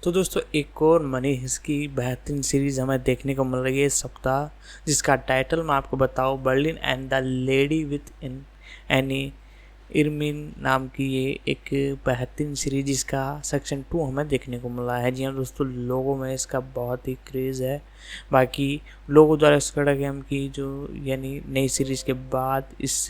तो दोस्तों एक और मनी हिस्ट की बेहतरीन सीरीज़ हमें देखने को मिल रही है इस सप्ताह, जिसका टाइटल मैं आपको बताऊँ Berlin and the lady with in any ermine नाम की ये एक बेहतरीन सीरीज जिसका सेक्शन 2 हमें देखने को मिला है। जी हाँ दोस्तों, लोगों में इसका बहुत ही क्रेज़ है। बाकी लोगों द्वारा स्क्वाड गेम की जो यानी नई सीरीज़ के बाद इस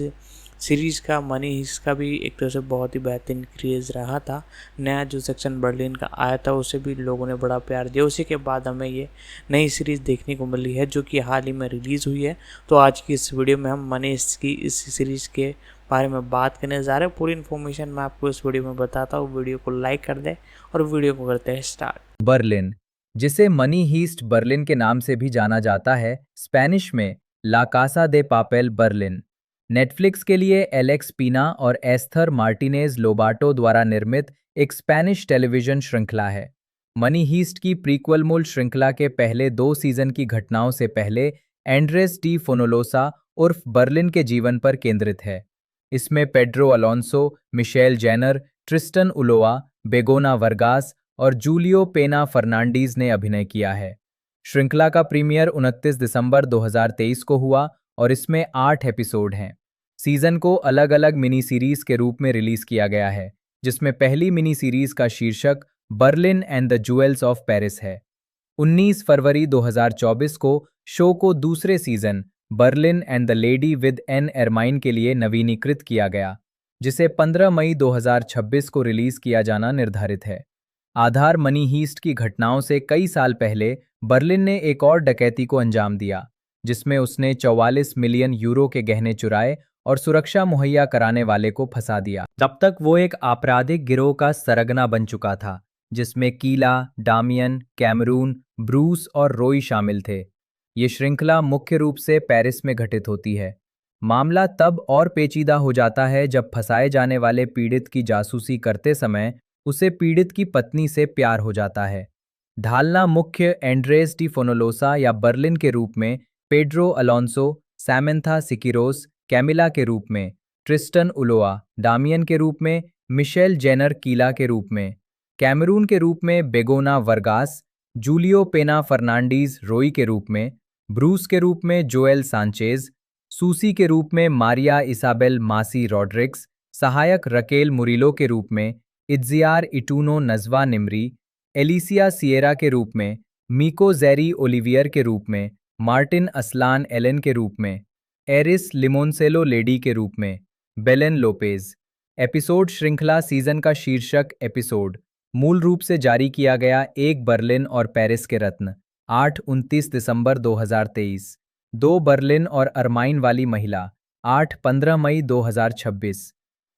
सीरीज़ का मनी हिस्ट का भी एक तरह से बहुत ही बेहतरीन क्रेज़ रहा था। नया जो सेक्शन बर्लिन का आया था उसे भी लोगों ने बड़ा प्यार दिया। उसी के बाद हमें ये नई सीरीज़ देखने को मिली है जो कि हाल ही में रिलीज़ हुई है। तो आज की इस वीडियो में हम मनी हिस्ट की इस सीरीज़ के बारे में बात करने जा रहे हैं। पूरी इन्फॉर्मेशन मैं आपको इस वीडियो में बताता हूँ। वीडियो को लाइक कर दें और वीडियो को करते हैं स्टार्ट। बर्लिन, जिसे मनी हीस्ट बर्लिन के नाम से भी जाना जाता है, स्पेनिश में ला कासा दे पापेल बर्लिन, नेटफ्लिक्स के लिए एलेक्स पीना और एस्थर मार्टिनेज लोबाटो द्वारा निर्मित एक स्पेनिश टेलीविजन श्रृंखला है। मनी हीस्ट की प्रीक्वल मूल श्रृंखला के पहले 2 सीजन की घटनाओं से पहले एंड्रेस डी फोनोलोसा उर्फ बर्लिन के जीवन पर केंद्रित है। इसमें Pedro Alonso, Michelle Jenner, Tristán Ulloa, Begoña Vargas और जूलियो पेना फर्नांडीज ने अभिनय किया है। श्रृंखला का प्रीमियर 29 दिसंबर 2023 को हुआ और इसमें 8 एपिसोड हैं। सीजन को अलग अलग मिनी सीरीज के रूप में रिलीज किया गया है, जिसमें पहली मिनी सीरीज का शीर्षक Berlin and the jewels of Paris है। 19 फरवरी 2024 को शो को दूसरे season Berlin and the lady with an ermine के लिए नवीनीकृत किया गया, जिसे 15 मई 2026 को रिलीज किया जाना निर्धारित है। आधार मनी हीस्ट की घटनाओं से कई साल पहले बर्लिन ने एक और डकैती को अंजाम दिया, जिसमें उसने 44 मिलियन यूरो के गहने चुराए और सुरक्षा मुहैया कराने वाले को फंसा दिया। तब तक वो एक आपराधिक गिरोह का सरगना बन चुका था, जिसमें कीला, डामियन, कैमरून, ब्रूस और रोई शामिल थे। ये श्रृंखला मुख्य रूप से पेरिस में घटित होती है। मामला तब और पेचीदा हो जाता है जब फंसाए जाने वाले पीड़ित की जासूसी करते समय उसे पीड़ित की पत्नी से प्यार हो जाता है। ढालना मुख्य एंड्रेस डी फोनोलोसा या बर्लिन के रूप में, पेड्रो अलोंसो, सैमेंथा सिकिरोस, कैमिला के रूप में, ट्रिस्टन उलोआ, डामियन के रूप में, मिशेल जेनर कीला के रूप में, कैमरून के रूप में Begoña Vargas, Julio Peña Fernandez रोई के रूप में, ब्रूस के रूप में जोएल सांचेज, सूसी के रूप में मारिया इसाबेल मासी रॉड्रिक्स, सहायक रकेल मुरिलो के रूप में इत्जियार इटूनो नजवा निमरी, एलिसिया सिएरा के रूप में, मीको जेरी ओलिवियर के रूप में, मार्टिन असलान एलन के रूप में, एरिस लिमोनसेलो लेडी के रूप में, बेलेन लोपेज। एपिसोड श्रृंखला सीजन का शीर्षक एपिसोड मूल रूप से जारी किया गया एक बर्लिन और पेरिस के रत्न 8-29 दिसंबर 2023, 2 बर्लिन और अरमाइन वाली महिला 8-15 मई 2026,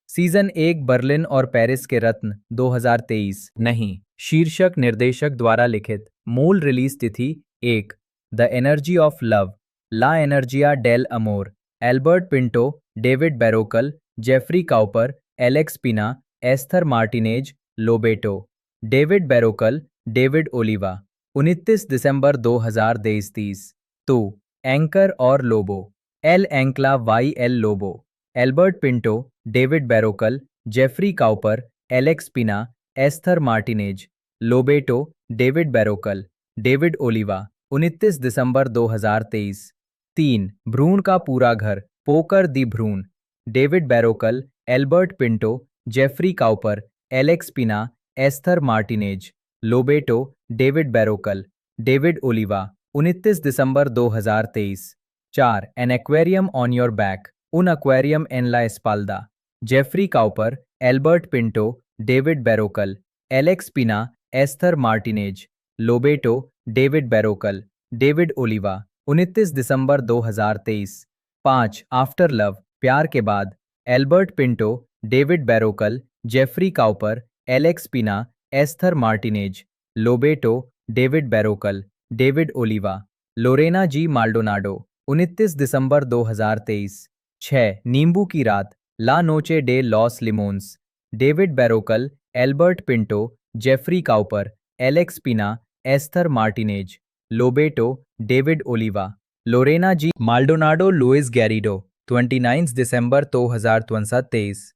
सीजन 1 बर्लिन और पेरिस के रत्न 2023 नहीं, शीर्षक निर्देशक द्वारा लिखित, मूल रिलीज तिथि 1 the energy of love, La Energía del Amor, Albert Pintó, David Barrocal, Geoffrey Cowper, Álex Pina, Esther Martínez, Lobato, David Barrocal, David Oliva, 29 दिसंबर 2023। तो एंकर और Lobo, El Ancla y el Lobo, Albert Pintó, David Barrocal, Geoffrey Cowper, Álex Pina, Esther Martínez, Lobato, David Barrocal, David Oliva, 29 दिसंबर 2023। 3 भ्रूण का पूरा घर, poker दी भ्रूण, David Barrocal, Albert Pintó, Geoffrey Cowper, Álex Pina, Esther Martínez, Lobato, David Barrocal, David Oliva, 29 दिसंबर 2023। 4 an aquarium on your back, Un Acuario en la Espalda, Geoffrey Cowper, Albert Pintó, David Barrocal, Álex Pina, Esther Martínez, Lobato, David Barrocal, David Oliva, 29 दिसंबर 2023। 5 after love, प्यार के बाद, Albert Pintó, David Barrocal, Geoffrey Cowper, Álex Pina, Esther Martínez, Lobato, David Barrocal, David Oliva, Lorena G Maldonado, 29 दिसंबर 2023। 6 नींबू की रात, La Noche de los Limones, David Barrocal, Albert Pintó, Geoffrey Cowper, Álex Pina, Esther Martínez, Lobato, David Oliva, Lorena G Maldonado, Luis Garrido, 29 दिसंबर 2023।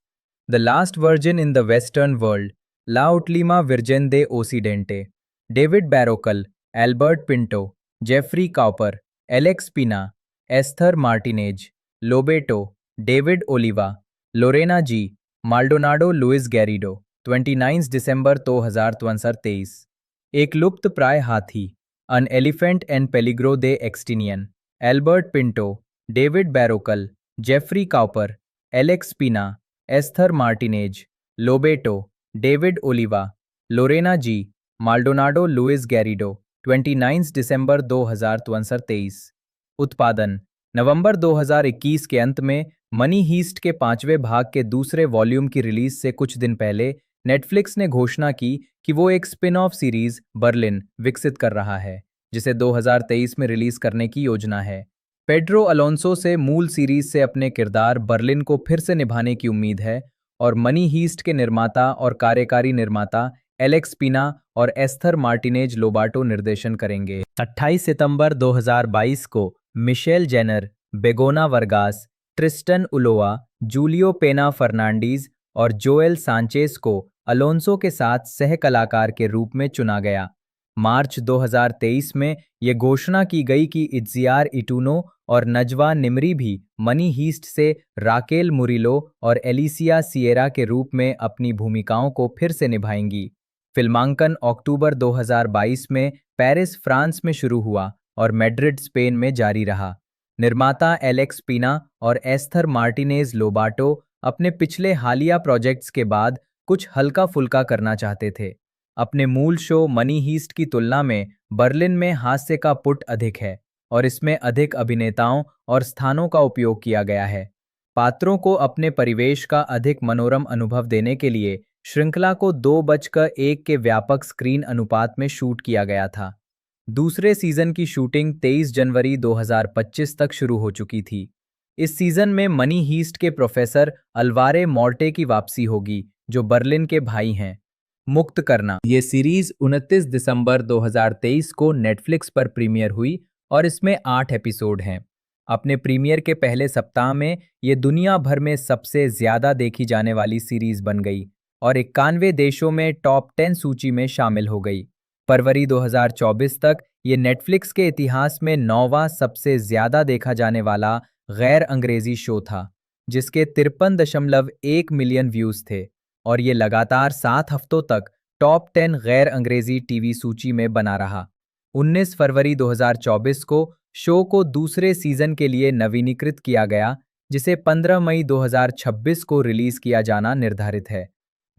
The last virgin in the western world, La उटलीमा Virgen de Occidente, David Barrocal, Albert Pintó, Geoffrey Cowper, Álex Pina, Esther Martínez, Lobato, David Oliva, Lorena G, Maldonado Luis Garrido, 29 दिसंबर 2023। एक लुप्त प्राय हाथी, Un Elefante en पेलिग्रो दे Extinción, Albert Pintó, David Barrocal, Geoffrey Cowper, Álex Pina, Esther Martínez, Lobato, David Oliva, Lorena G, Maldonado Luis Garrido, 29 दिसंबर 2023। उत्पादन नवंबर 2021 के अंत में मनी हीस्ट के 5वें भाग के दूसरे वॉल्यूम की रिलीज से कुछ दिन पहले नेटफ्लिक्स ने घोषणा की कि वो एक स्पिन ऑफ सीरीज बर्लिन विकसित कर रहा है, जिसे 2023 में रिलीज करने की योजना है। पेड्रो अलोंसो से मूल सीरीज से अपने किरदार बर्लिन को फिर से निभाने की उम्मीद है और मनी हीस्ट के निर्माता और कार्यकारी निर्माता एलेक्स पिना और एस्थर मार्टिनेज लोबाटो निर्देशन करेंगे। 28 सितंबर 2022 को Michelle Jenner, Begoña Vargas, Tristán Ulloa, Julio Peña Fernández और जोएल सांचेस को अलोंसो के साथ सह कलाकार के रूप में चुना गया। मार्च 2023 में ये घोषणा की गई कि इत्जियार इटूनो और नजवा निमरी भी मनी हीस्ट से राकेल मुरिलो और एलिसिया सिएरा के रूप में अपनी भूमिकाओं को फिर से निभाएंगी। फिल्मांकन अक्टूबर 2022 में पेरिस, फ्रांस में शुरू हुआ और मैड्रिड, स्पेन में जारी रहा। निर्माता एलेक्स पिना और एस्थर मार्टिनेज लोबाटो अपने पिछले हालिया प्रोजेक्ट्स के बाद कुछ हल्का फुल्का करना चाहते थे। अपने मूल शो मनी हीस्ट की तुलना में बर्लिन में हास्य का पुट अधिक है और इसमें अधिक अभिनेताओं और स्थानों का उपयोग किया गया है। पात्रों को अपने परिवेश का अधिक मनोरम अनुभव देने के लिए श्रृंखला को 2:1 के व्यापक स्क्रीन अनुपात में शूट किया गया था। दूसरे सीजन की शूटिंग 23 जनवरी 2025 तक शुरू हो चुकी थी। इस सीजन में मनी हीस्ट के प्रोफेसर अल्वारे मॉर्टे की वापसी होगी, जो बर्लिन के भाई हैं। मुक्त करना ये सीरीज 29 दिसंबर 2023 को नेटफ्लिक्स पर प्रीमियर हुई और इसमें 8 एपिसोड हैं। अपने प्रीमियर के पहले सप्ताह में ये दुनिया भर में सबसे ज्यादा देखी जाने वाली सीरीज बन गई और 91 देशों में टॉप 10 सूची में शामिल हो गई। फरवरी 2024 तक ये नेटफ्लिक्स के इतिहास में 9वां सबसे ज्यादा देखा जाने वाला गैर अंग्रेजी शो था, जिसके 53.1 मिलियन व्यूज थे और ये लगातार 7 हफ्तों तक टॉप 10 गैर अंग्रेजी टीवी सूची में बना रहा। 19 फरवरी 2024 को शो को दूसरे सीजन के लिए नवीनीकृत किया गया, जिसे 15 मई 2026 को रिलीज किया जाना निर्धारित है।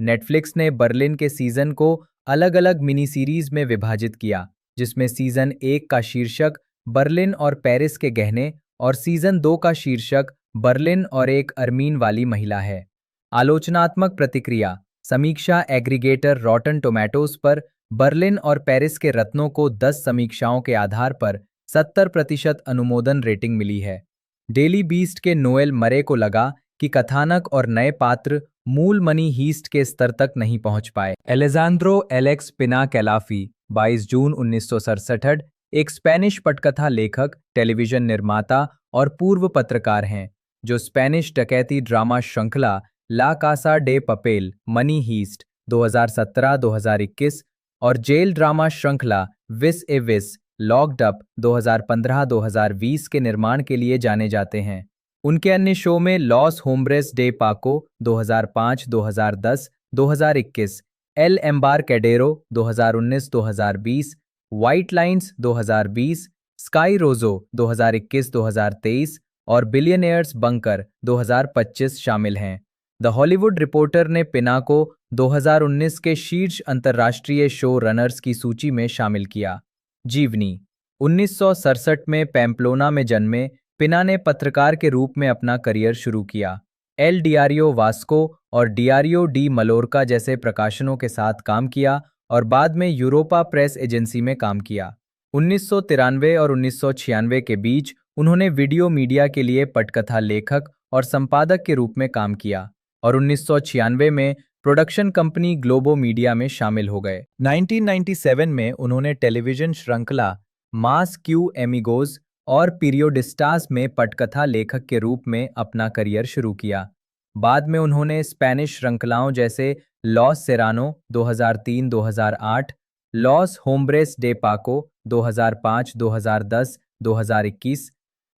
नेटफ्लिक्स ने बर्लिन के सीजन को अलग अलग मिनी सीरीज में विभाजित किया, जिसमें सीजन 1 का शीर्षक बर्लिन और पेरिस के गहने और सीजन 2 का शीर्षक बर्लिन और एक अर्मीन वाली महिला है। आलोचनात्मक प्रतिक्रिया समीक्षा एग्रीगेटर रॉटन टोमेटोज पर बर्लिन और पेरिस के रत्नों को 10 समीक्षाओं के आधार पर 70% अनुमोदन रेटिंग मिली है। डेली बीस्ट के नोएल मरे को लगा कि कथानक और नए पात्र मूल मनी हीस्ट के स्तर तक नहीं पहुंच पाए। एलेजांद्रो एलेक्स पिना कैलाफी 22 जून 1967 एक स्पेनिश पटकथा लेखक, टेलीविजन निर्माता और पूर्व पत्रकार हैं, जो स्पेनिश डकैती ड्रामा श्रृंखला ला कासा डे पपेल मनी हीस्ट 2017-2021 और जेल ड्रामा श्रृंखला विस ए विस लॉक्ड अप 2015-2020 के निर्माण के लिए जाने जाते हैं। उनके अन्य शो में लॉस होम्ब्रेस डे पाको 2005, 2010, 2021, एल एम्बारकेडेरो 2019-2020, व्हाइट लाइन्स 2020, स्काई रोजो 2021-2023 और बिलियनियर्स बंकर 2025 शामिल हैं। द हॉलीवुड रिपोर्टर ने पिना को 2019 के शीर्ष अंतर्राष्ट्रीय शो रनर्स की सूची में शामिल किया। जीवनी 1967 में पैम्प्लोना में जन्मे पिना ने पत्रकार के रूप में अपना करियर शुरू किया। एल डियारियो वास्को और डियारियो डी मलोरका जैसे प्रकाशनों के साथ काम किया और बाद में यूरोपा प्रेस एजेंसी में काम किया। 1993 और 1996 के बीच उन्होंने वीडियो मीडिया के लिए पटकथा लेखक और संपादक के रूप में काम किया और 1996 में प्रोडक्शन कंपनी ग्लोबो मीडिया में शामिल हो गए। 1997 में उन्होंने टेलीविजन श्रृंखला मास क्यू एमिगोज और पीरियोडिस्टास में पटकथा लेखक के रूप में अपना करियर शुरू किया। बाद में उन्होंने स्पेनिश श्रृंखलाओं जैसे लॉस सेरानो 2003-2008, लॉस होम्ब्रेस डे पाको 2005, 2010, 2021,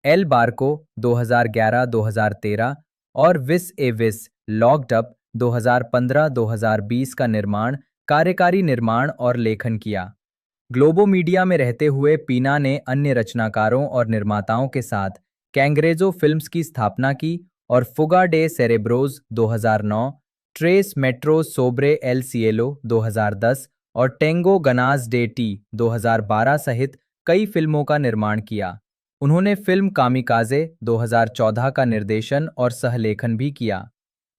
एल बार्को 2011-2013 और विस ए विस लॉक्ड अप 2015-2020 का निर्माण, कार्यकारी निर्माण और लेखन किया। ग्लोबो मीडिया में रहते हुए पीना ने अन्य रचनाकारों और निर्माताओं के साथ कैंग्रेजो फिल्म्स की स्थापना की और फुगा डे सेरेब्रोस 2009, ट्रेस मेट्रोस सोब्रे एल सिएलो 2010 और टेंगो गनाज डे टी 2012 सहित कई फिल्मों का निर्माण किया। उन्होंने फिल्म कामिकाजे 2014 का निर्देशन और सहलेखन भी किया।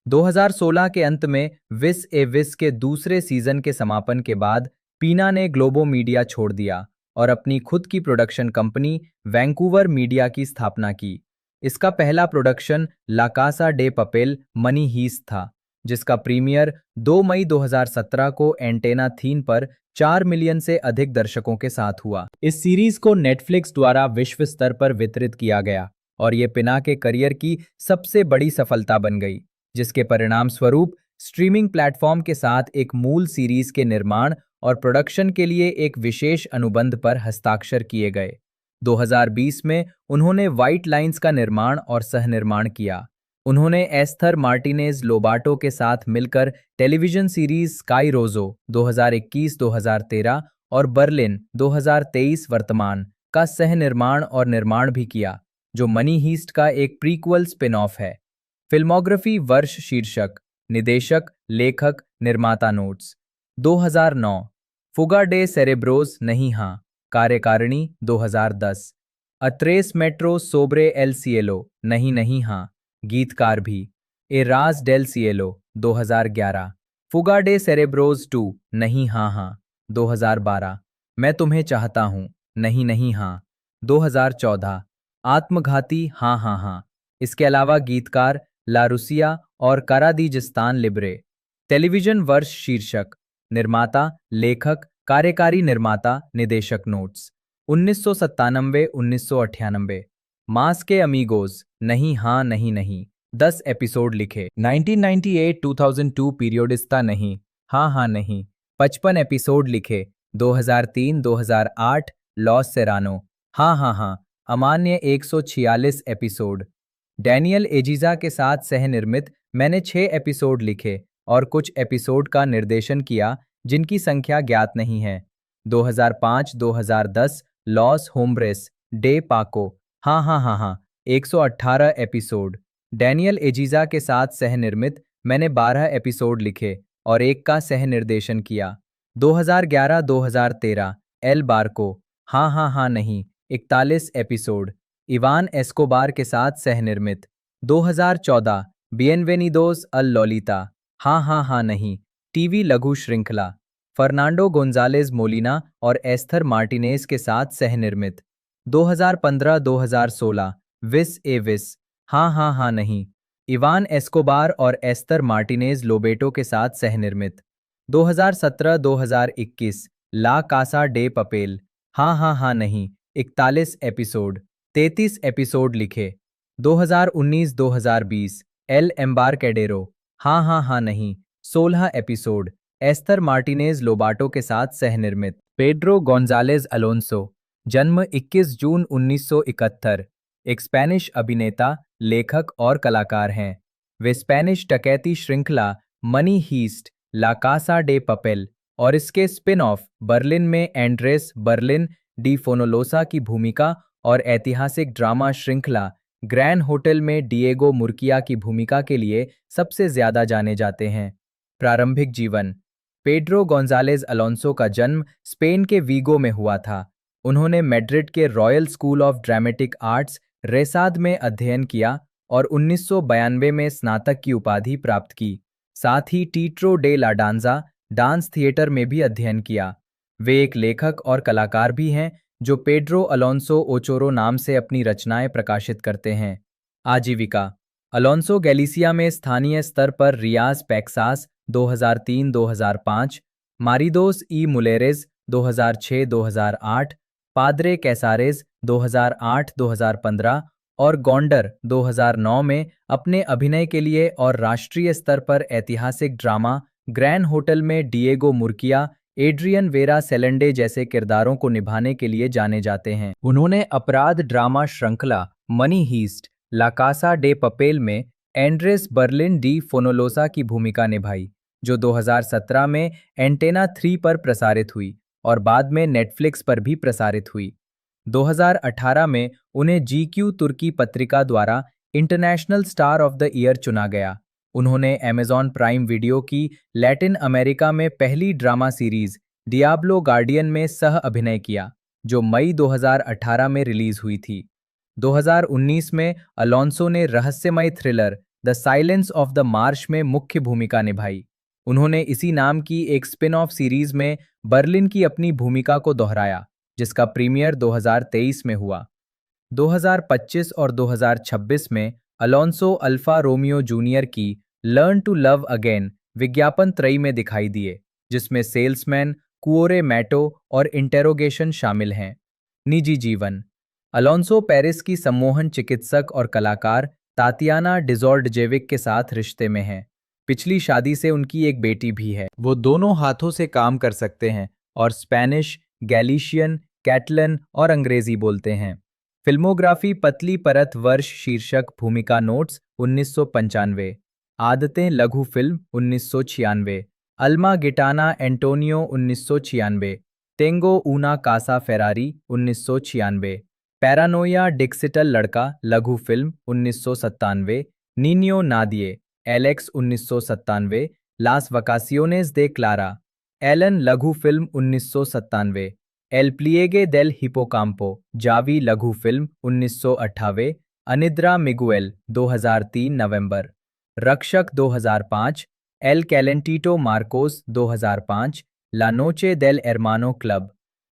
2016 के अंत में विस ए विस के दूसरे सीजन के समापन के बाद पीना ने ग्लोबो मीडिया छोड़ दिया और अपनी खुद की प्रोडक्शन कंपनी वैंकूवर मीडिया की स्थापना की। इसका पहला प्रोडक्शन ला कासा डे पपेल मनी हीस्ट था, जिसका प्रीमियर 2 मई 2017 को एंटेना थीन पर 4 मिलियन से अधिक दर्शकों के साथ हुआ। इस सीरीज को नेटफ्लिक्स द्वारा विश्व स्तर पर वितरित किया गया और ये पिना के करियर की सबसे बड़ी सफलता बन गई, जिसके परिणाम स्वरूप स्ट्रीमिंग प्लेटफॉर्म के साथ एक मूल सीरीज के निर्माण और प्रोडक्शन के लिए एक विशेष अनुबंध पर हस्ताक्षर किए गए। 2020 में उन्होंने व्हाइट लाइन्स का निर्माण और सहनिर्माण किया। उन्होंने एस्थर मार्टिनेज लोबाटो के साथ मिलकर टेलीविजन सीरीज स्काई रोजो 2021-2013 और बर्लिन 2023 वर्तमान का सहनिर्माण और निर्माण भी किया, जो मनी हीस्ट का एक प्रीक्वल स्पिन ऑफ है। फिल्मोग्राफी वर्ष शीर्षक, निदेशक, लेखक, निर्माता नोट्स 2009, फुगा डे सेरेब्रोस नहीं हाँ, कार्यकारिणी 2010, अत्रेस मेट्रो सोब्रे एल सिएलो नहीं नहीं हाँ, गीतकार भी ए राज डेल सिएलो 2011, फुगा डे सेरेब्रोस 2 नहीं हाँ हाँ 2012, मैं तुम्हें चाहता हूँ नहीं नहीं हाँ 2014, आत्मघाती हाँ हाँ हाँ। इसके अलावा गीतकार ला रुसिया और करादीजिस्तान लिब्रे। टेलीविजन वर्ष शीर्षक, निर्माता, लेखक, कार्यकारी निर्माता, निदेशक नोट्स 1997-1998, मास के अमीगोज नहीं हाँ नहीं नहीं 10 एपिसोड लिखे। 1998-2002 पीरियोडिस्ता नहीं हाँ हाँ नहीं 55 एपिसोड लिखे। 2003-2008 लॉस सेरानो हाँ हाँ हाँ अमान्य 146 एपिसोड। डैनियल एजिजा के साथ सह-निर्मित मैंने 6 एपिसोड लिखे और कुछ एपिसोड का निर्देशन किया जिनकी संख्या ज्ञात नहीं है। 2005-2010 लॉस होम्ब्रेस डे पाको हाँ हाँ हाँ हाँ 118 एपिसोड। डैनियल एजिजा के साथ सह-निर्मित मैंने 12 एपिसोड लिखे और एक का सह-निर्देशन किया। 2011-2013 एल बार्को हाँ हाँ हाँ नहीं 41 एपिसोड। इवान एस्कोबार के साथ सह-निर्मित। 2014 बिएनवेनिदोस अल लोलिता हाँ हाँ हाँ नहीं टीवी लघु श्रृंखला। फर्नांडो गोंजालेज मोलिना और एस्थर मार्टिनेज के साथ सह-निर्मित। 2015-2016 विस ए विस हाँ हाँ हाँ नहीं इवान एस्कोबार और एस्थर मार्टिनेज लोबेटो के साथ सह-निर्मित। 2017-2021 ला कासा डे पपेल हाँ हाँ हाँ नहीं 41 एपिसोड, 33 एपिसोड लिखे। 2019-2020 एल एम्बारकेडेरो हाँ हाँ हाँ नहीं 16 एपिसोड, एस्थर मार्टिनेज लोबाटो के साथ सह-निर्मित। पेड्रो गोंजालेज अलोंसो जन्म 21 जून 1971, एक स्पेनिश अभिनेता, लेखक और कलाकार हैं। वे स्पेनिश डकैती श्रृंखला मनी हीस्ट, ला कासा डे पपेल और इसके स्पिन ऑफ बर्लिन में एंड्रेस बर्लिन डी फोनोलोसा की भूमिका और ऐतिहासिक ड्रामा श्रृंखला ग्रैंड होटल में डिएगो मुर्किया की भूमिका के लिए सबसे ज्यादा जाने जाते हैं। प्रारंभिक जीवन। पेड्रो गोंजालेज अलोंसो का जन्म स्पेन के वीगो में हुआ था। उन्होंने मैड्रिड के royal school of dramatic arts RESAD में अध्ययन किया और 1992 में स्नातक की उपाधि प्राप्त की। साथ ही Teatro de la Danza dance theatre में भी अध्ययन किया। वे एक लेखक और कलाकार भी हैं जो पेड्रो अलोंसो ओचोरो नाम से अपनी रचनाएं प्रकाशित करते हैं। आजीविका। अलोंसो गैलिसिया में स्थानीय स्तर पर रियाज पैक्सास 2003-2005, मारिदोस ई मुलेरेज 2006-2008, पाद्रे कैसारेज 2008-2015 और गोंडर 2009 में अपने अभिनय के लिए और राष्ट्रीय स्तर पर ऐतिहासिक ड्रामा ग्रैंड होटल में डिएगो मुर्किया एड्रियन वेरा सेलेंडे जैसे किरदारों को निभाने के लिए जाने जाते हैं। उन्होंने अपराध ड्रामा श्रृंखला मनी हीस्ट, ला कासा डे पपेल में एंड्रेस बर्लिन डी फोनोलोसा की भूमिका निभाई, जो 2017 में एंटेना 3 पर प्रसारित हुई और बाद में नेटफ्लिक्स पर भी प्रसारित हुई। 2018 में उन्हें जीक्यू तुर्की पत्रिका द्वारा international star of the year चुना गया। उन्होंने अमेज़न प्राइम वीडियो की लैटिन अमेरिका में पहली ड्रामा सीरीज डियाब्लो गार्डियन में सह अभिनय किया, जो मई 2018 में रिलीज हुई थी। 2019 में अलोंसो ने रहस्यमय thriller the silence of the Marsh में मुख्य भूमिका निभाई। उन्होंने इसी नाम की एक स्पिन ऑफ सीरीज में बर्लिन की अपनी भूमिका को दोहराया, जिसका प्रीमियर 2023 में हुआ। 2025 और 2026 में अलोंसो अल्फा रोमियो जूनियर की लर्न टू लव अगेन विज्ञापन त्रयी में दिखाई दिए, जिसमें सेल्समैन, कुओरे मैटो और इंटेरोगेशन शामिल हैं। निजी जीवन। अलोंसो पेरिस की सम्मोहन चिकित्सक और कलाकार तातियाना डिजॉर्डजेविक के साथ रिश्ते में हैं। पिछली शादी से उनकी एक बेटी भी है। वो दोनों हाथों से काम कर सकते हैं और स्पेनिश, गैलिशियन, कैटलन और अंग्रेजी बोलते हैं। फिल्मोग्राफी पतली परत वर्ष शीर्षक भूमिका नोट्स 1995, आदतें लघु film 1996, Alma Gitana Antonio 1996, Tengo Una Casa Ferrari 1996, Paranoia Dixital लड़का लघु film 1997, Niño Nadie Álex 1997, Las Vacaciones de Clara Alan लघु film 1997, El Pliegue del Hipocampo Xavi लघु फिल्म 1998, अनिद्रा मिगुएल 2003 नवंबर, रक्षक 2005, एल कैलेंटिटो मार्कोस 2005, ला नोचे देल एर्मानो क्लब,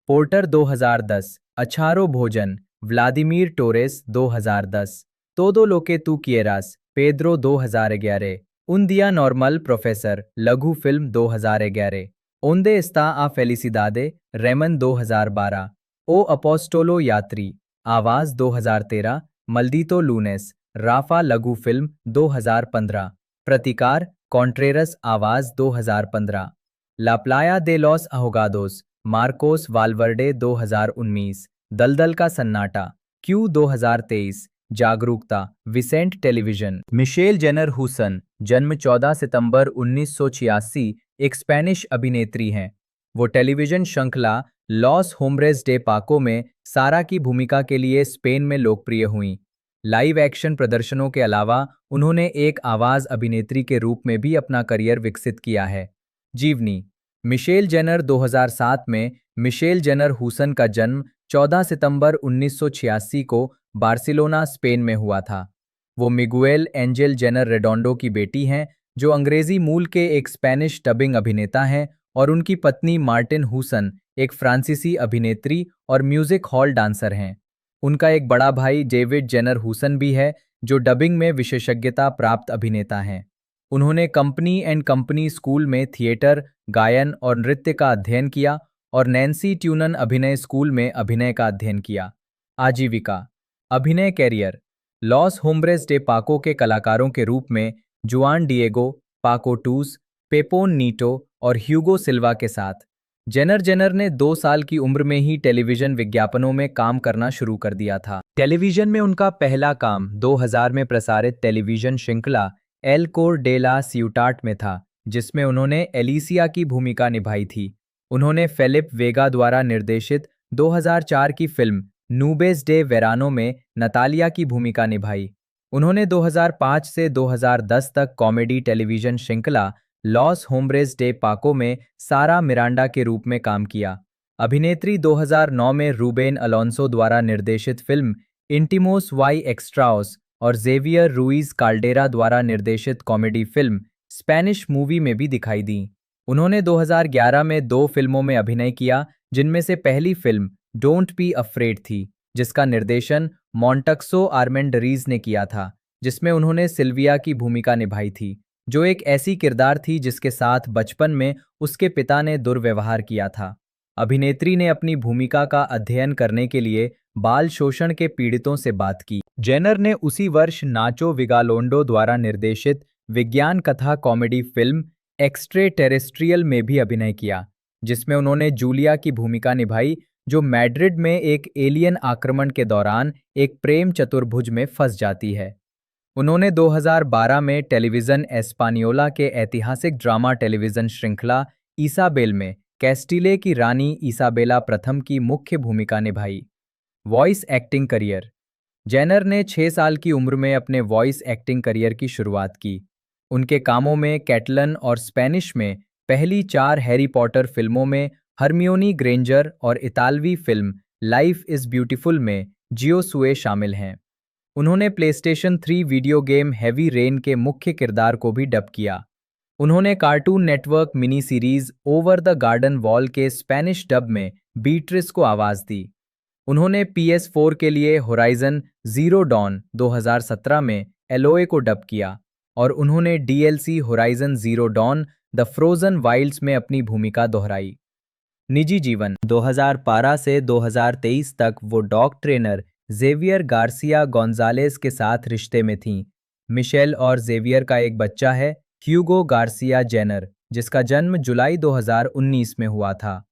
पोर्टर 2010, अछारो भोजन Vladimir Torres 2010, तोदो लोके तू किएरास पेद्रो 2011, उन दिया नॉर्मल प्रोफेसर लघु फिल्म 2011, ओंदे एस्ता आ फेलिसिदादे रेमन 2012, ओ अपोस्टोलो यात्री आवाज 2013, मल्दीतो लूनेस राफा लघु फिल्म 2015, प्रतिकार कॉन्ट्रेरस आवाज 2015, ला प्लाया दे लॉस अहोगादोस मार्कोस वालवर्डे 2019, दलदल का सन्नाटा क्यू 2023, जागरूकता विसेंट टेलीविजन। मिशेल जेनर हुसन जन्म 14 सितंबर 1986 एक स्पेनिश अभिनेत्री हैं। वो टेलीविजन श्रृंखला लॉस होम्ब्रेस डे पाको में सारा की भूमिका के लिए स्पेन में लोकप्रिय हुईं। लाइव एक्शन प्रदर्शनों के अलावा उन्होंने एक आवाज अभिनेत्री के रूप में भी अपना करियर विकसित किया है। जीवनी। मिशेल जेनर 2007 में मिशेल जेनर हुसन का जन्म 14 सितंबर 1986 को बार्सिलोना, स्पेन में हुआ था। वो मिगुएल एंजेल जेनर रेडोंडो की बेटी हैं, जो अंग्रेजी मूल के एक स्पेनिश डबिंग अभिनेता हैं, और उनकी पत्नी मार्टिन हुसन एक फ्रांसीसी अभिनेत्री और म्यूजिक हॉल डांसर हैं। उनका एक बड़ा भाई डेविड जेनर हुसन भी है, जो डबिंग में विशेषज्ञता प्राप्त अभिनेता हैं। उन्होंने कंपनी एंड कंपनी स्कूल में थिएटर, गायन और नृत्य का अध्ययन किया और नैन्सी ट्यूनन अभिनय स्कूल में अभिनय का अध्ययन किया। आजीविका। अभिनय कैरियर। लॉस होम्ब्रेस डे पाको के कलाकारों के रूप में जुआन डिएगो, पाको टूस, पेपोन नीटो और ह्यूगो सिल्वा के साथ जेनर ने 2 साल की उम्र में ही टेलीविजन विज्ञापनों में काम करना शुरू कर दिया था। टेलीविजन में उनका पहला काम 2000 में प्रसारित टेलीविजन श्रृंखला एल कोर डे ला सिउटाट में था, जिसमें उन्होंने एलिसिया की भूमिका निभाई थी। उन्होंने फेलिप वेगा द्वारा निर्देशित 2004 की फिल्म नूबेस डे वेरानो में नतालिया की भूमिका निभाई। उन्होंने 2005 से 2010 तक कॉमेडी टेलीविजन श्रृंखला लॉस होम्ब्रेस डे पाको में सारा मिरांडा के रूप में काम किया। अभिनेत्री 2009 में रूबेन अलोंसो द्वारा निर्देशित फिल्म इंटिमोस वाई एक्स्ट्राओस और जेवियर रुइज काल्डेरा द्वारा निर्देशित कॉमेडी फिल्म स्पेनिश मूवी में भी दिखाई दी। उन्होंने 2011 में 2 फिल्मों में अभिनय किया, जिनमें से पहली फिल्म डोंट बी अफ्रेड थी, जिसका निर्देशन मॉन्टक्सो आर्मेंडरीज ने किया था, जिसमें उन्होंने सिल्विया की भूमिका निभाई थी, जो एक ऐसी किरदार थी जिसके साथ बचपन में उसके पिता ने दुर्व्यवहार किया था। अभिनेत्री ने अपनी भूमिका का अध्ययन करने के लिए बाल शोषण के पीड़ितों से बात की। जेनर ने उसी वर्ष नाचो विगालोंडो द्वारा निर्देशित विज्ञान कथा कॉमेडी फिल्म एक्स्ट्रे टेरेस्ट्रियल में भी अभिनय किया, जिसमें उन्होंने जूलिया की भूमिका निभाई, जो मैड्रिड में एक एलियन आक्रमण के दौरान एक प्रेम चतुर्भुज में फंस जाती है। उन्होंने 2012 में टेलीविजन एस्पानियोला के ऐतिहासिक ड्रामा टेलीविजन श्रृंखला इसाबेल में कैस्टिले की रानी इसाबेला प्रथम की मुख्य भूमिका निभाई। Voice acting career. जेनर ने 6 साल की उम्र में अपने वॉइस एक्टिंग करियर की शुरुआत की। उनके कामों में कैटलन और स्पेनिश में पहली 4 हैरी पॉटर फिल्मों में हरमियोनी ग्रेंजर और इतालवी फिल्म लाइफ इज़ ब्यूटीफुल में जियोसुए शामिल हैं। उन्होंने PlayStation 3 video game heavy rain के मुख्य किरदार को भी डब किया। उन्होंने cartoon network mini series over the garden wall के स्पेनिश डब में बीट्रिस को आवाज दी। उन्होंने PS4 के लिए होराइजन ज़ीरो डॉन 2017 में एलोए को डब किया और उन्होंने DLC Horizon Zero Dawn the Frozen Wilds में अपनी भूमिका दोहराई। निजी जीवन। 2012 से 2023 तक वो dog trainer Xavier Garcia Gonzalez के साथ रिश्ते में थीं। मिशेल और जेवियर का एक बच्चा है, ह्यूगो गार्सिया जेनर, जिसका जन्म जुलाई 2019 में हुआ था।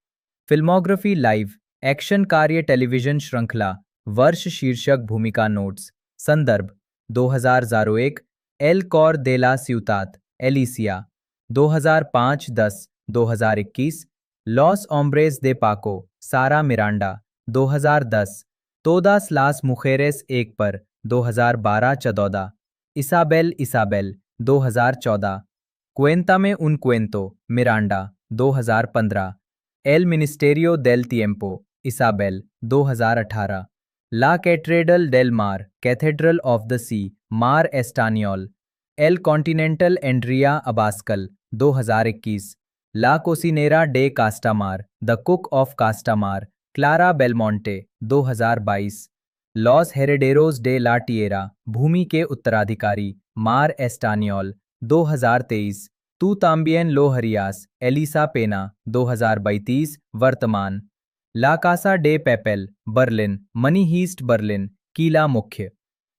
फिल्मोग्राफी। लाइव एक्शन कार्य टेलीविजन श्रृंखला वर्ष शीर्षक भूमिका नोट्स। संदर्भ 2001 एल कॉर दे ला सिउतात एलिसिया। 2005-10 2021 लॉस ओम्ब्रेस दे पाको सारा मिरांडा। 2010 तोदास लास मुखेरेस एक पर 2012-14 इसाबेल इसाबेल 2014 क्वेंता में उन क्वेंतो Miranda 2015 El Ministerio del Tiempo Isabel 2018 La Catedral del Mar cathedral of the sea Mar Estañol El Continental Andrea Abascal 2021 La Cocinera de Castamar the cook of Castamar Clara Belmonte 2022 Los Herederos de la Tierra भूमि के उत्तराधिकारी मार एस्टानियोल 2023 तू ताम्बियन लोहरियास Elisa Peña 2032 वर्तमान La Casa de Papel Berlin money heist Berlin कीला मुख्य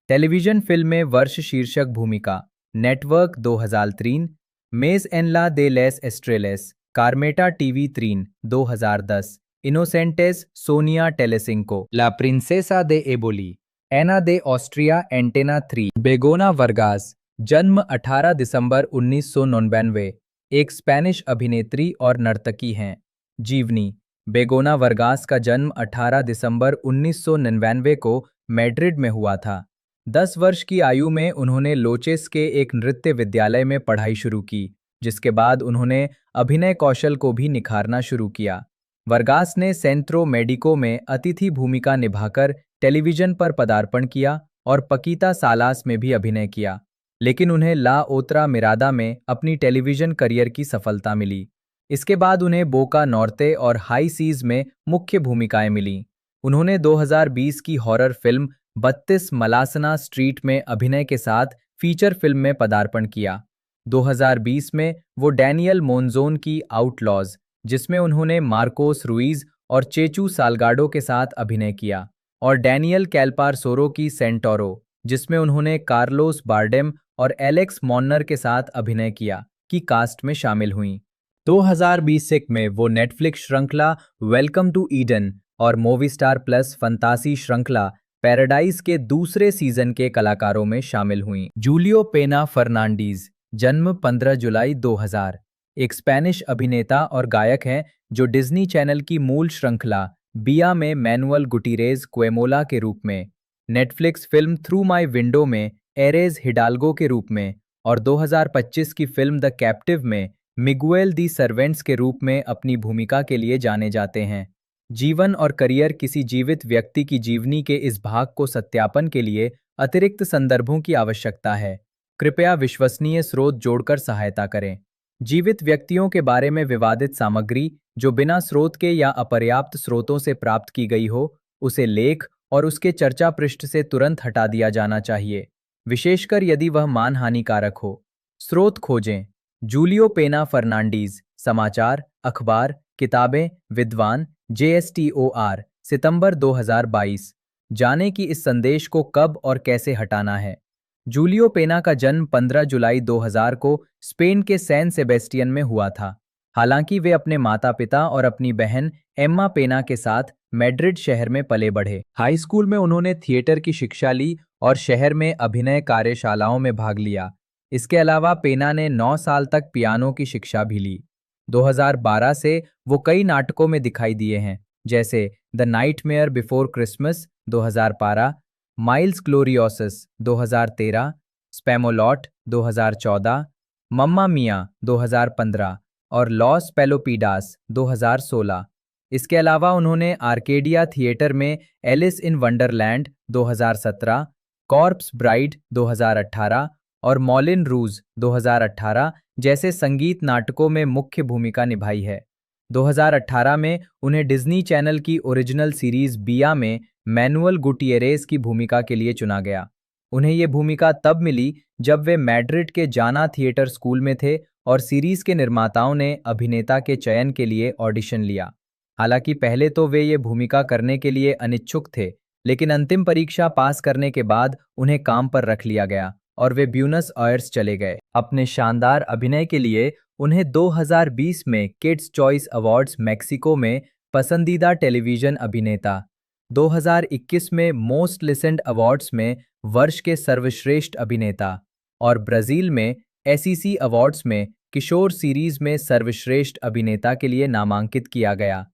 television film में वर्ष शीर्षक भूमिका नेटवर्क 2003 मेज एनला दे लेस एस्ट्रेलेस कार्मेटा टीवी 3 2010 इनोसेंटेस सोनिया टेलेसिंको ला प्रिंसेसा दे एबोली एना दे ऑस्ट्रिया एंटेना 3 बेगोना वर्गास जन्म 18 दिसंबर 1999 एक स्पेनिश अभिनेत्री और नर्तकी हैं। जीवनी। बेगोना वर्गास का जन्म 18 दिसंबर 1999 को मैड्रिड में हुआ था। 10 वर्ष की आयु में उन्होंने लोचेस के एक नृत्य विद्यालय में पढ़ाई शुरू की, जिसके बाद उन्होंने अभिनय कौशल को भी निखारना शुरू किया। वर्गास ने सेंट्रो मेडिको में अतिथि भूमिका निभाकर टेलीविजन पर पदार्पण किया और पकीता सालास में भी अभिनय किया, लेकिन उन्हें ला ओत्रा मिरादा में अपनी टेलीविजन करियर की सफलता मिली। इसके बाद उन्हें बोका नॉर्ते और हाई सीज में मुख्य भूमिकाएं मिलीं। उन्होंने 2020 की हॉरर फिल्म 32 मलासना स्ट्रीट में अभिनय के साथ फीचर फिल्म में पदार्पण किया। 2020 में वो डैनियल मोनजोन की आउटलॉज, जिसमें उन्होंने मार्कोस रुइज और चेचू साल्गाडो के साथ अभिनय किया, और डैनियल कैल्पारसोरो की सेंटोरो, जिसमें उन्होंने कार्लोस बार्डेम और एलेक्स मॉन्नर के साथ अभिनय किया, की कास्ट में शामिल हुईं। 2020 में वो नेटफ्लिक्स श्रृंखला वेलकम टू ईडन और मूवीस्टार प्लस फंतासी श्रृंखला पैराडाइज के दूसरे सीजन के कलाकारों में शामिल हुईं। जूलियो पेना फर्नांडीज जन्म 15 जुलाई 2000 एक स्पेनिश अभिनेता और गायक हैं जो डिज्नी चैनल की मूल श्रृंखला बिया में मैनुअल गुटीरेज क्वेमोला के रूप में, Netflix film through my window में एरेज हिडाल्गो के रूप में और 2025 की फिल्म द कैप्टिव में मिगुएल दी सर्वेंट्स के रूप में अपनी भूमिका के लिए जाने जाते हैं। जीवन और करियर। किसी जीवित व्यक्ति की जीवनी के इस भाग को सत्यापन के लिए अतिरिक्त संदर्भों की आवश्यकता है। कृपया विश्वसनीय स्रोत जोड़कर सहायता करें। जीवित व्यक्तियों के बारे में विवादित सामग्री जो बिना स्रोत के या अपर्याप्त स्रोतों से प्राप्त की गई हो, उसे लेख और उसके चर्चा पृष्ठ से तुरंत हटा दिया जाना चाहिए, विशेषकर यदि वह मानहानिकारक हो। स्रोत खोजें। जूलियो पेना फर्नांडीज, समाचार, अखबार, किताबें, विद्वान, JSTOR, सितंबर 2022। जाने कि इस संदेश को कब और कैसे हटाना है। जूलियो पेना का जन्म 15 जुलाई 2000 को स्पेन के सैन सेबेस्टियन में हुआ था। हालांकि वे अपने माता पिता और अपनी बहन एम्मा पेना के साथ मैड्रिड शहर में पले बढ़े। हाई स्कूल में उन्होंने थिएटर की शिक्षा ली और शहर में अभिनय कार्यशालाओं में भाग लिया। इसके अलावा पेना ने 9 साल तक पियानो की शिक्षा भी ली। 2012 से वो कई नाटकों में दिखाई दिए हैं, जैसे the nightmare before Christmas 2012, Miles Gloriosus 2013, Spamalot 2014, Mamma Mia 2015 और लॉस पेलोपिडास 2016। इसके अलावा उन्होंने आर्केडिया थिएटर में Alice in Wonderland 2017, corpse bride 2018 और मॉलिन रूज 2018 जैसे संगीत नाटकों में मुख्य भूमिका निभाई है। 2018 में उन्हें डिज्नी चैनल की ओरिजिनल सीरीज बिया में मैनुअल गुटियरेस की भूमिका के लिए चुना गया। उन्हें ये भूमिका तब मिली जब वे मैड्रिड के जाना थिएटर स्कूल में थे और सीरीज के निर्माताओं ने अभिनेता के चयन के लिए ऑडिशन लिया। हालांकि पहले तो वे ये भूमिका करने के लिए अनिच्छुक थे, लेकिन अंतिम परीक्षा पास करने के बाद उन्हें काम पर रख लिया गया और वे ब्यूनस आयर्स चले गए। अपने शानदार अभिनय के लिए उन्हें 2020 में किड्स चॉइस अवार्ड्स मैक्सिको में पसंदीदा टेलीविजन अभिनेता, 2021 में मोस्ट लिसेंड अवार्ड्स में वर्ष के सर्वश्रेष्ठ अभिनेता और ब्राजील में एसईसी अवार्ड्स में किशोर सीरीज में सर्वश्रेष्ठ अभिनेता के लिए नामांकित किया गया।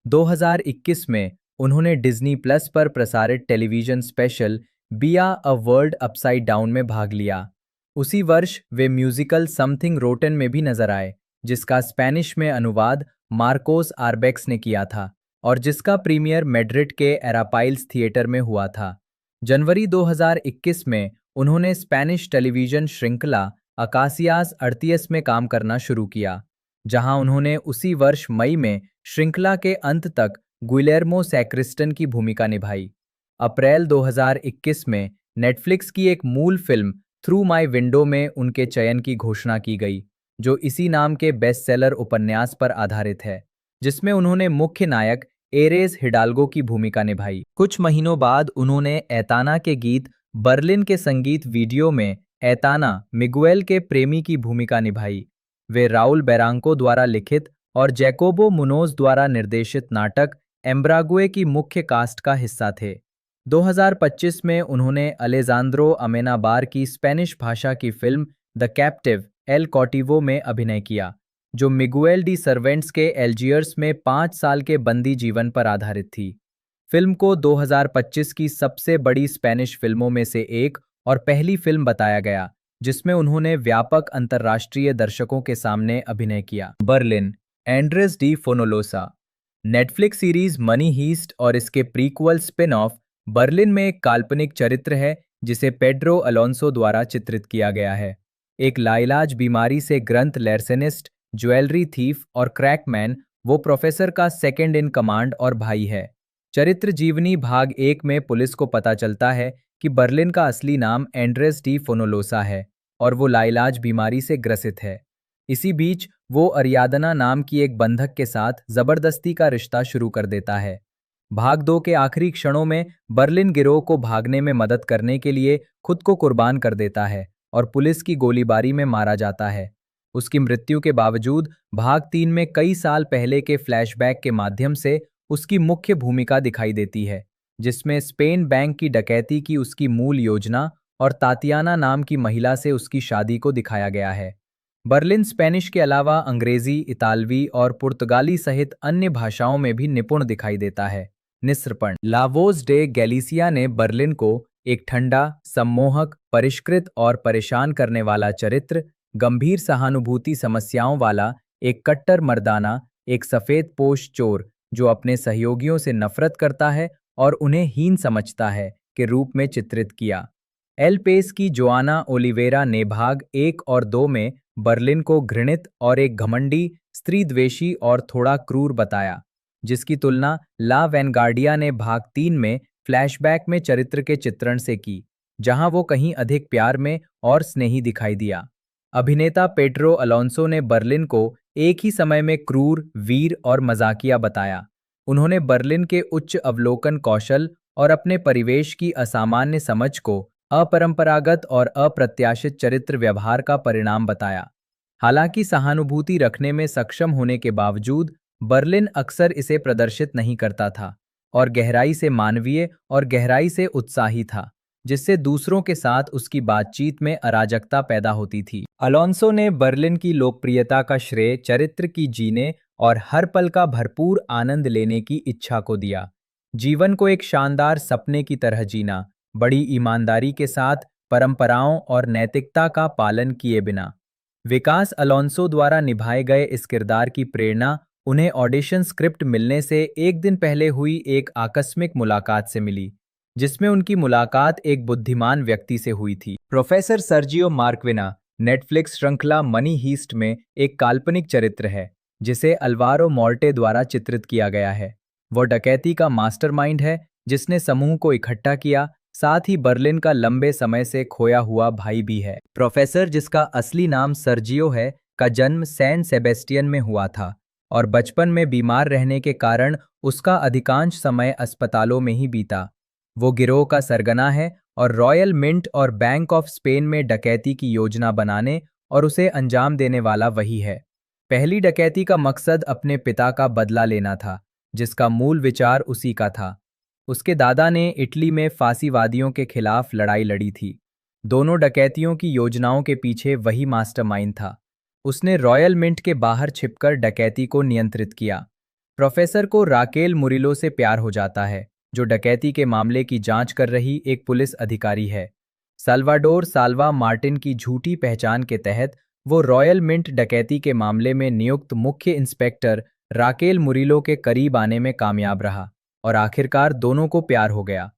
2021 में उन्होंने डिज्नी प्लस पर प्रसारित टेलीविजन स्पेशल बिया अ वर्ल्ड अपसाइड डाउन में भाग लिया। उसी वर्ष वे म्यूजिकल समथिंग रोटन में भी नजर आए, जिसका स्पेनिश में अनुवाद मार्कोस आर्बेक्स ने किया था और जिसका प्रीमियर मैड्रिड के एरापाइल्स थिएटर में हुआ था। जनवरी 2021 में उन्होंने स्पेनिश टेलीविजन श्रृंखला अकासियास अड़तियस में काम करना शुरू किया, जहां उन्होंने उसी वर्ष मई में श्रृंखला के अंत तक गुइलेर्मो सैक्रिस्टन की भूमिका निभाई। अप्रैल 2021 में नेटफ्लिक्स की एक मूल फिल्म थ्रू माई विंडो में उनके चयन की घोषणा की गई, जो इसी नाम के बेस्टसेलर उपन्यास पर आधारित है, जिसमें उन्होंने मुख्य नायक एरेस हिडाल्गो की भूमिका निभाई। कुछ महीनों बाद उन्होंने एताना के गीत बर्लिन के संगीत वीडियो में एताना मिगुएल के प्रेमी की भूमिका निभाई। वे राउल बेरांको द्वारा लिखित और जैकोबो मुनोज द्वारा निर्देशित नाटक एम्ब्रागुए की मुख्य कास्ट का हिस्सा थे। 2025 में उन्होंने अलेजांद्रो अमेनाबार की स्पेनिश भाषा की फिल्म द कैप्टिव एल कॉटिवो में अभिनय किया, जो मिगुएल डी सर्वेंट्स के एल्जियर्स में 5 साल के बंदी जीवन पर आधारित थी। फिल्म को 2025 की सबसे बड़ी स्पेनिश फिल्मों में से एक और पहली फिल्म बताया गया, जिसमें उन्होंने व्यापक अंतर्राष्ट्रीय दर्शकों के सामने अभिनय किया। Berlin, Andrés de Fonollosa. Netflix series money heist और इसके प्रीक्वल स्पिन ऑफ बर्लिन में एक काल्पनिक चरित्र है जिसे पेड्रो अलोंसो द्वारा चित्रित किया गया है। एक लाइलाज बीमारी से ग्रंथ लैर्सेनिस्ट, ज्वेलरी थीफ और क्रैकमैन, वो प्रोफेसर का सेकंड इन कमांड और भाई है। चरित्र जीवनी भाग 1 में पुलिस को पता चलता है कि बर्लिन का असली नाम एंड्रेस डी फोनोलोसा है और वो लाइलाज बीमारी से ग्रसित है। इसी बीच वो अरियादना नाम की एक बंधक के साथ जबरदस्ती का रिश्ता शुरू कर देता है। भाग 2 के आखिरी क्षणों में बर्लिन गिरोह को भागने में मदद करने के लिए खुद को कुर्बान कर देता है और पुलिस की गोलीबारी में मारा जाता है। उसकी मृत्यु के बावजूद भाग 3 में कई साल पहले के फ्लैशबैक के माध्यम से उसकी मुख्य भूमिका दिखाई देती है, जिसमें स्पेन बैंक की डकैती की उसकी मूल योजना और तातियाना नाम की महिला से उसकी शादी को दिखाया गया है। बर्लिन स्पेनिश के अलावा अंग्रेजी, इतालवी और पुर्तगाली सहित अन्य भाषाओं में भी निपुण दिखाई देता है। निस्रपण। लावोस डे गैलिसिया ने बर्लिन को एक ठंडा, सम्मोहक, परिष्कृत और परेशान करने वाला चरित्र, गंभीर सहानुभूति समस्याओं वाला एक कट्टर मर्दाना, एक सफेद पोश चोर जो अपने सहयोगियों से नफरत करता है और उन्हें हीन समझता है, के रूप में चित्रित किया। एल पेस की जोआना ओलिवेरा ने भाग 1 और 2 में बर्लिन को घृणित और एक घमंडी, स्त्रीद्वेषी और थोड़ा क्रूर बताया, जिसकी तुलना ला वैनगार्डिया ने भाग 3 में फ्लैशबैक में चरित्र के चित्रण से की, जहां वो कहीं अधिक प्यार में और स्नेही दिखाई दिया। अभिनेता पेड्रो अलोंसो ने बर्लिन को एक ही समय में क्रूर, वीर और मजाकिया बताया। उन्होंने बर्लिन के उच्च अवलोकन कौशल और अपने परिवेश की असामान्य समझ को अपरंपरागत और अप्रत्याशित चरित्र व्यवहार का परिणाम बताया। हालांकि सहानुभूति रखने में सक्षम होने के बावजूद बर्लिन अक्सर इसे प्रदर्शित नहीं करता था और गहराई से मानवीय और गहराई से उत्साही था, जिससे दूसरों के साथ उसकी बातचीत में अराजकता पैदा होती थी। अलोंसो ने बर्लिन की लोकप्रियता का श्रेय चरित्र की जीने और हर पल का भरपूर आनंद लेने की इच्छा को दिया। जीवन को एक शानदार सपने की तरह जीना, बड़ी ईमानदारी के साथ परंपराओं और नैतिकता का पालन किए बिना। विकास अलोंसो द्वारा निभाए गए इस किरदार की प्रेरणा उन्हें ऑडिशन स्क्रिप्ट मिलने से एक दिन पहले हुई एक आकस्मिक मुलाकात से मिली, जिसमें उनकी मुलाकात एक बुद्धिमान व्यक्ति से हुई थी। प्रोफेसर सर्जियो मार्क्वेना नेटफ्लिक्स श्रृंखला मनी हीस्ट में एक काल्पनिक चरित्र है, जिसे अल्वारो मोर्टे द्वारा चित्रित किया गया है। वो डकैती का मास्टरमाइंड है, जिसने समूह को इकट्ठा किया, साथ ही बर्लिन का लंबे समय से खोया हुआ भाई भी है। प्रोफेसर, जिसका असली नाम सर्जियो है, का जन्म सैन सेबेस्टियन में हुआ था और बचपन में बीमार रहने के कारण उसका अधिकांश समय अस्पतालों में ही बीता। वो गिरोह का सरगना है और रॉयल मिंट और बैंक ऑफ स्पेन में डकैती की योजना बनाने और उसे अंजाम देने वाला वही है। पहली डकैती का मकसद अपने पिता का बदला लेना था, जिसका मूल विचार उसी का था। उसके दादा ने इटली में फांसीवादियों के खिलाफ लड़ाई लड़ी थी। दोनों डकैतियों की योजनाओं के पीछे वही मास्टरमाइंड था। उसने रॉयल मिंट के बाहर छिपकर डकैती को नियंत्रित किया। प्रोफेसर को राकेल मुरिलो से प्यार हो जाता है, जो डकैती के मामले की जांच कर रही एक पुलिस अधिकारी है। साल्वाडोर साल्वा मार्टिन की झूठी पहचान के तहत वो रॉयल मिंट डकैती के मामले में नियुक्त मुख्य इंस्पेक्टर राकेल मुरिलो के करीब आने में कामयाब रहा और आखिरकार दोनों को प्यार हो गया।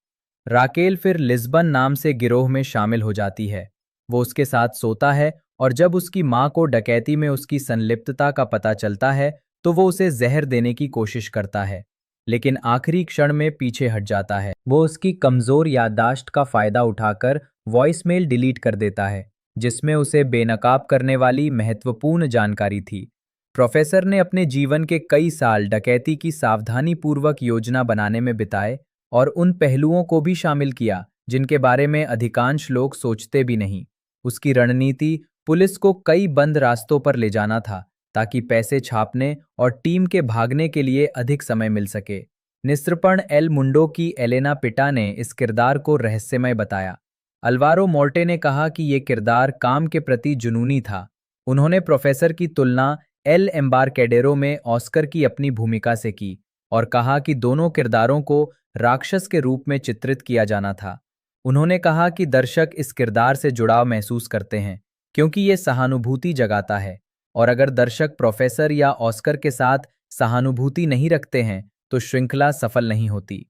राकेल फिर लिस्बन नाम से गिरोह में शामिल हो जाती है। वो उसके साथ सोता है और जब उसकी मां को डकैती में उसकी संलिप्तता का पता चलता है तो वो उसे जहर देने की कोशिश करता है, लेकिन आखिरी क्षण में पीछे हट जाता है। वो उसकी कमजोर याददाश्त का फायदा उठाकर वॉइसमेल डिलीट कर देता है, जिसमें उसे बेनकाब करने वाली महत्वपूर्ण जानकारी थी। प्रोफेसर ने अपने जीवन के कई साल डकैती की सावधानीपूर्वक योजना बनाने में बिताए और उन पहलुओं को भी शामिल किया जिनके बारे में अधिकांश लोग सोचते भी नहीं। उसकी रणनीति पुलिस को कई बंद रास्तों पर ले जाना था, ताकि पैसे छापने और टीम के भागने के लिए अधिक समय मिल सके। निस्त्रपण एल मुंडो की एलेना पिटा ने इस किरदार को रहस्यमय बताया। अल्वारो मोर्टे ने कहा कि ये किरदार काम के प्रति जुनूनी था। उन्होंने प्रोफेसर की तुलना एल एम्बारकेडेरो में ऑस्कर की अपनी भूमिका से की और कहा कि दोनों किरदारों को राक्षस के रूप में चित्रित किया जाना था। उन्होंने कहा कि दर्शक इस किरदार से जुड़ाव महसूस करते हैं क्योंकि ये सहानुभूति जगाता है, और अगर दर्शक प्रोफेसर या ऑस्कर के साथ सहानुभूति नहीं रखते हैं तो श्रृंखला सफल नहीं होती।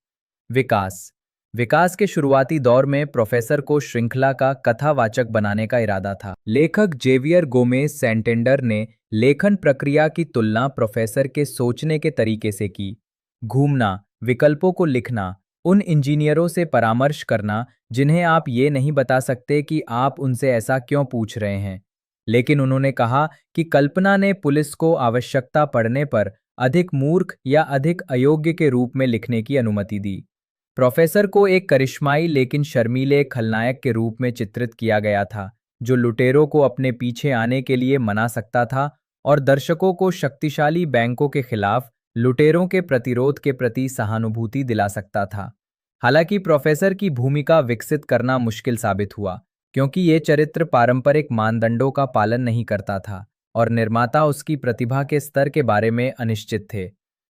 विकास के शुरुआती दौर में प्रोफेसर को श्रृंखला का कथावाचक बनाने का इरादा था। लेखक जेवियर गोमेज सेंटेंडर ने लेखन प्रक्रिया की तुलना प्रोफेसर के सोचने के तरीके से की। घूमना, विकल्पों को लिखना, उन इंजीनियरों से परामर्श करना जिन्हें आप ये नहीं बता सकते कि आप उनसे ऐसा क्यों पूछ रहे हैं। लेकिन उन्होंने कहा कि कल्पना ने पुलिस को आवश्यकता पड़ने पर अधिक मूर्ख या अधिक अयोग्य के रूप में लिखने की अनुमति दी। प्रोफेसर को एक करिश्माई लेकिन शर्मीले खलनायक के रूप में चित्रित किया गया था, जो लुटेरों को अपने पीछे आने के लिए मना सकता था और दर्शकों को शक्तिशाली बैंकों के खिलाफ लुटेरों के प्रतिरोध के प्रति सहानुभूति दिला सकता था। हालांकि प्रोफेसर की भूमिका विकसित करना मुश्किल साबित हुआ, क्योंकि ये चरित्र पारंपरिक मानदंडों का पालन नहीं करता था और निर्माता उसकी प्रतिभा के स्तर के बारे में अनिश्चित थे।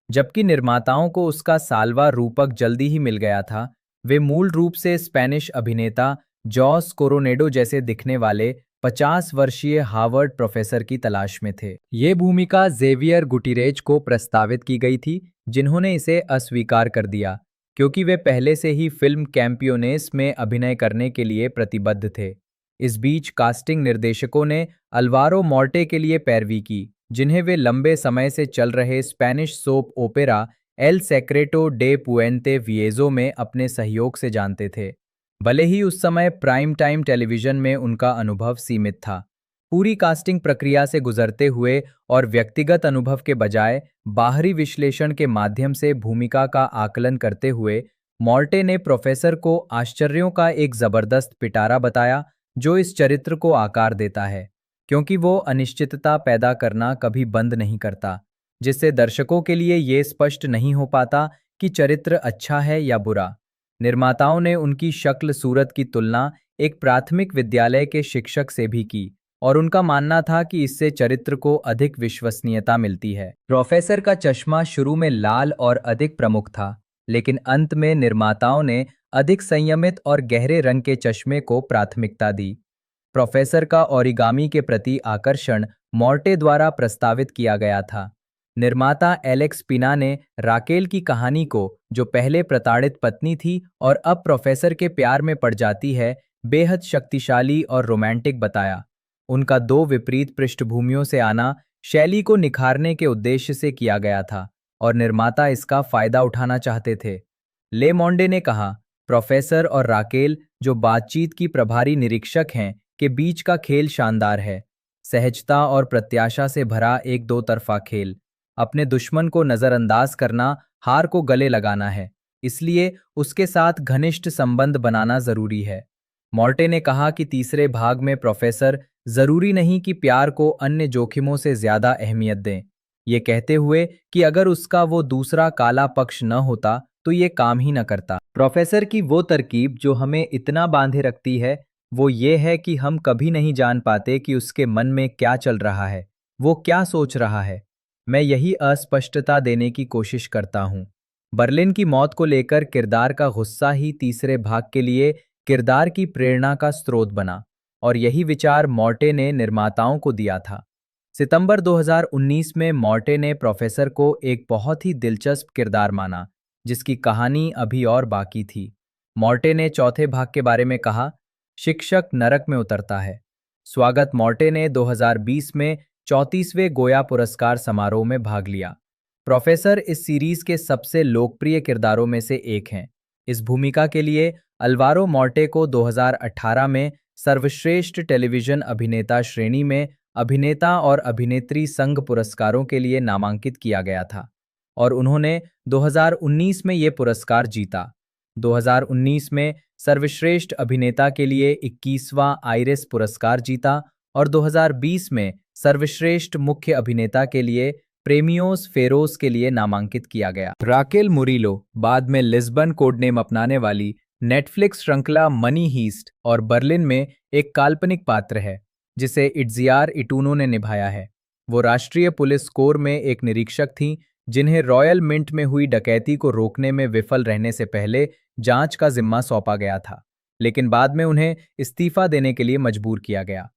जबकि निर्माताओं को उसका साल्वा रूपक जल्दी ही मिल गया था, वे मूल रूप से स्पेनिश अभिनेता जॉस कोरोनेडो जैसे दिखने वाले 50 वर्षीय हार्वर्ड प्रोफेसर की तलाश में थे। ये भूमिका जेवियर गुटिरेज को प्रस्तावित की गई थी, जिन्होंने इसे अस्वीकार कर दिया क्योंकि वे पहले से ही फिल्म कैंपियोनेस में अभिनय करने के लिए प्रतिबद्ध थे। इस बीच कास्टिंग निर्देशकों ने अल्वारो मोर्टे के लिए पैरवी की, जिन्हें वे लंबे समय से चल रहे Spanish soap opera El Secreto de Puente Viejo में अपने सहयोग से जानते थे। भले ही उस समय प्राइम टाइम टेलीविजन में उनका अनुभव सीमित था, पूरी कास्टिंग प्रक्रिया से गुजरते हुए और व्यक्तिगत अनुभव के बजाय बाहरी विश्लेषण के माध्यम से भूमिका का आकलन करते हुए, मोर्टे ने प्रोफेसर को आश्चर्यों का एक जबरदस्त पिटारा बताया जो इस चरित्र को आकार देता है। क्योंकि वो अनिश्चितता पैदा करना कभी बंद नहीं करता, जिससे दर्शकों के लिए ये स्पष्ट नहीं हो पाता कि चरित्र अच्छा है या बुरा। निर्माताओं ने उनकी शक्ल सूरत की तुलना एक प्राथमिक विद्यालय के शिक्षक से भी की और उनका मानना था कि इससे चरित्र को अधिक विश्वसनीयता मिलती है। प्रोफेसर का चश्मा शुरू में लाल और अधिक प्रमुख था, लेकिन अंत में निर्माताओं ने अधिक संयमित और गहरे रंग के चश्मे को प्राथमिकता दी। प्रोफेसर का ओरिगामी के प्रति आकर्षण मॉर्टे द्वारा प्रस्तावित किया गया था। निर्माता एलेक्स पिना ने राकेल की कहानी को, जो पहले प्रताड़ित पत्नी थी और अब प्रोफेसर के प्यार में पड़ जाती है, बेहद शक्तिशाली और रोमांटिक बताया। उनका दो विपरीत पृष्ठभूमियों से आना शैली को निखारने के उद्देश्य से किया गया था और निर्माता इसका फायदा उठाना चाहते थे। ले मोंडे ने कहा, प्रोफेसर और राकेल, जो बातचीत की प्रभारी निरीक्षक हैं, के बीच का खेल शानदार है। सहजता और प्रत्याशा से भरा एक दो तरफा खेल। अपने दुश्मन को नजरअंदाज करना हार को गले लगाना है, इसलिए उसके साथ घनिष्ठ संबंध बनाना जरूरी है। मॉर्टे ने कहा कि तीसरे भाग में प्रोफेसर जरूरी नहीं कि प्यार को अन्य जोखिमों से ज्यादा अहमियत दें, ये कहते हुए कि अगर उसका वो दूसरा काला पक्ष न होता तो ये काम ही न करता। प्रोफेसर की वो तरकीब जो हमें इतना बांधे रखती है, वो ये है कि हम कभी नहीं जान पाते कि उसके मन में क्या चल रहा है, वो क्या सोच रहा है। मैं यही अस्पष्टता देने की कोशिश करता हूँ। बर्लिन की मौत को लेकर किरदार का गुस्सा ही तीसरे भाग के लिए किरदार की प्रेरणा का स्रोत बना, और यही विचार मॉर्टे ने निर्माताओं को दिया था। सितंबर 2019 में मॉर्टे ने प्रोफेसर को एक बहुत ही दिलचस्प किरदार माना, जिसकी कहानी अभी और बाकी थी। मॉर्टे ने चौथे भाग के बारे में कहा, शिक्षक नरक में उतरता है। स्वागत मॉर्टे ने 2020 में 34वें गोया पुरस्कार समारोह में भाग लिया। प्रोफेसर इस सीरीज के सबसे लोकप्रिय किरदारों में से एक हैं। इस भूमिका के लिए अल्वारो मॉर्टे को 2018 में सर्वश्रेष्ठ टेलीविजन अभिनेता श्रेणी में अभिनेता और अभिनेत्री संघ पुरस्कारों के लिए नामांकित किया गया था और उन्होंने 2019 में ये पुरस्कार जीता। 2019 में सर्वश्रेष्ठ अभिनेता के लिए 21वां आइरिस पुरस्कार जीता और 2020 में सर्वश्रेष्ठ मुख्य अभिनेता के लिए प्रेमियोस फेरोस के लिए नामांकित किया गया। राकेल मुरीलो, बाद में लिस्बन कोडनेम अपनाने वाली नेटफ्लिक्स श्रृंखला मनी हीस्ट और बर्लिन में एक काल्पनिक पात्र है, जिसे इट्जियार इटूनो ने निभाया है। वो राष्ट्रीय पुलिस कोर में एक निरीक्षक थीं, जिन्हें रॉयल मिंट में हुई डकैती को रोकने में विफल रहने से पहले जांच का जिम्मा सौंपा गया था, लेकिन बाद में उन्हें इस्तीफा देने के लिए मजबूर किया गया।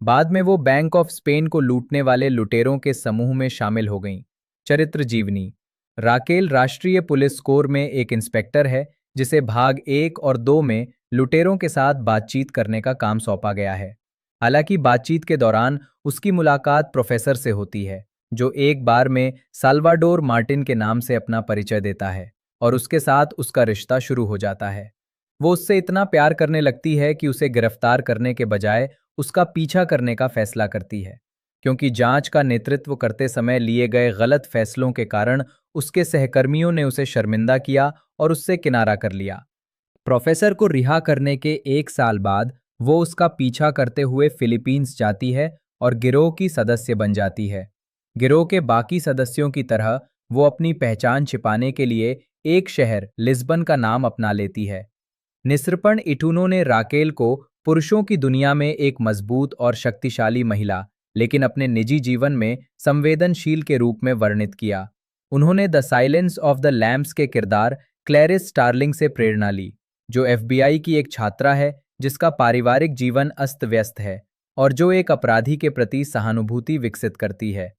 बाद में वो बैंक ऑफ स्पेन को लूटने वाले लुटेरों के समूह में शामिल हो गईं। चरित्र जीवनी: राकेल राष्ट्रीय पुलिस कोर में एक इंस्पेक्टर है, जिसे भाग 1 और 2 में लुटेरों के साथ बातचीत करने का काम सौंपा गया है। हालांकि बातचीत के दौरान उसकी मुलाकात प्रोफेसर से होती है, जो एक बार में साल्वाडोर मार्टिन के नाम से अपना परिचय देता है और उसके साथ उसका रिश्ता शुरू हो जाता है। वो उससे इतना प्यार करने लगती है कि उसे गिरफ्तार करने के बजाय उसका पीछा करने का फैसला करती है, क्योंकि जांच का नेतृत्व करते समय लिए गए गलत फैसलों के कारण उसके सहकर्मियों ने उसे शर्मिंदा किया और उससे किनारा कर लिया। प्रोफेसर को रिहा करने के 1 साल बाद वो उसका पीछा करते हुए फिलीपींस जाती है और गिरोह की सदस्य बन जाती है। गिरोह के बाकी सदस्यों की तरह वो अपनी पहचान छिपाने के लिए एक शहर लिस्बन का नाम अपना लेती है। निस्रपण इटूनो ने राकेल को पुरुषों की दुनिया में एक मजबूत और शक्तिशाली महिला, लेकिन अपने निजी जीवन में संवेदनशील के रूप में वर्णित किया। उन्होंने the silence of the lamps के किरदार क्लैरिस स्टार्लिंग से प्रेरणा ली, जो एफबीआई की एक छात्रा है जिसका पारिवारिक जीवन अस्त व्यस्त है और जो एक अपराधी के प्रति सहानुभूति विकसित करती है।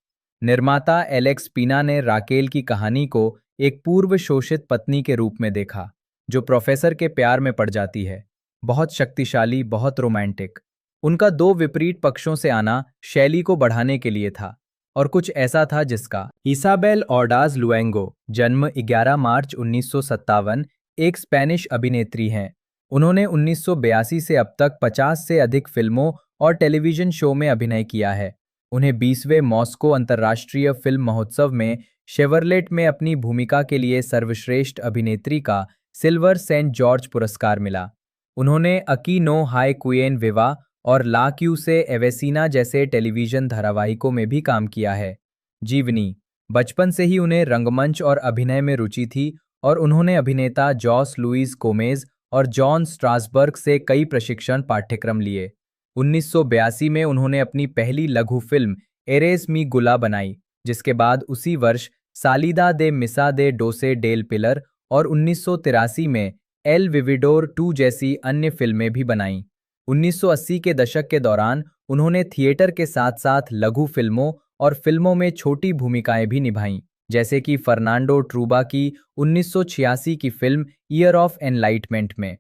निर्माता एलेक्स पिना ने राकेल की कहानी को एक पूर्व शोषित पत्नी के रूप में देखा, जो प्रोफेसर के प्यार में पड़ जाती है। बहुत शक्तिशाली, बहुत रोमांटिक। उनका दो विपरीत पक्षों से आना शैली को बढ़ाने के लिए था और कुछ ऐसा था जिसका इसाबेल ऑर्डाज लुएंगो, जन्म 11 मार्च 1957, एक स्पेनिश अभिनेत्री हैं। उन्होंने 1982 से अब तक 50 से अधिक फिल्मों और टेलीविजन शो में अभिनय किया है। उन्हें 20वें मॉस्को अंतर्राष्ट्रीय फिल्म महोत्सव में शेवरलेट में अपनी भूमिका के लिए सर्वश्रेष्ठ अभिनेत्री का सिल्वर सेंट जॉर्ज पुरस्कार मिला। उन्होंने अकी नो हाई क्विएन विवा और ला क्यू से एवेसिना जैसे टेलीविजन धारावाहिकों में भी काम किया है। जीवनी। बचपन से ही उन्हें रंगमंच और अभिनय में रुचि थी और उन्होंने अभिनेता जॉस लुइस गोमेज और जॉन स्ट्रासबर्ग से कई प्रशिक्षण पाठ्यक्रम लिए। 1982 में उन्होंने अपनी पहली लघु फिल्म एरेस मी गुला बनाई, जिसके बाद उसी वर्ष सालिदा दे मिसा दे डोसे डेल पिलर और 1983 में एल विविडोर 2 जैसी अन्य फिल्में भी बनाईं। 1980 के दशक के दौरान उन्होंने थिएटर के साथ साथ लघु फिल्मों और फिल्मों में छोटी भूमिकाएं भी निभाईं, जैसे कि फर्नांडो ट्रूबा की 1986 की फिल्म ईयर ऑफ एनलाइटमेंट में।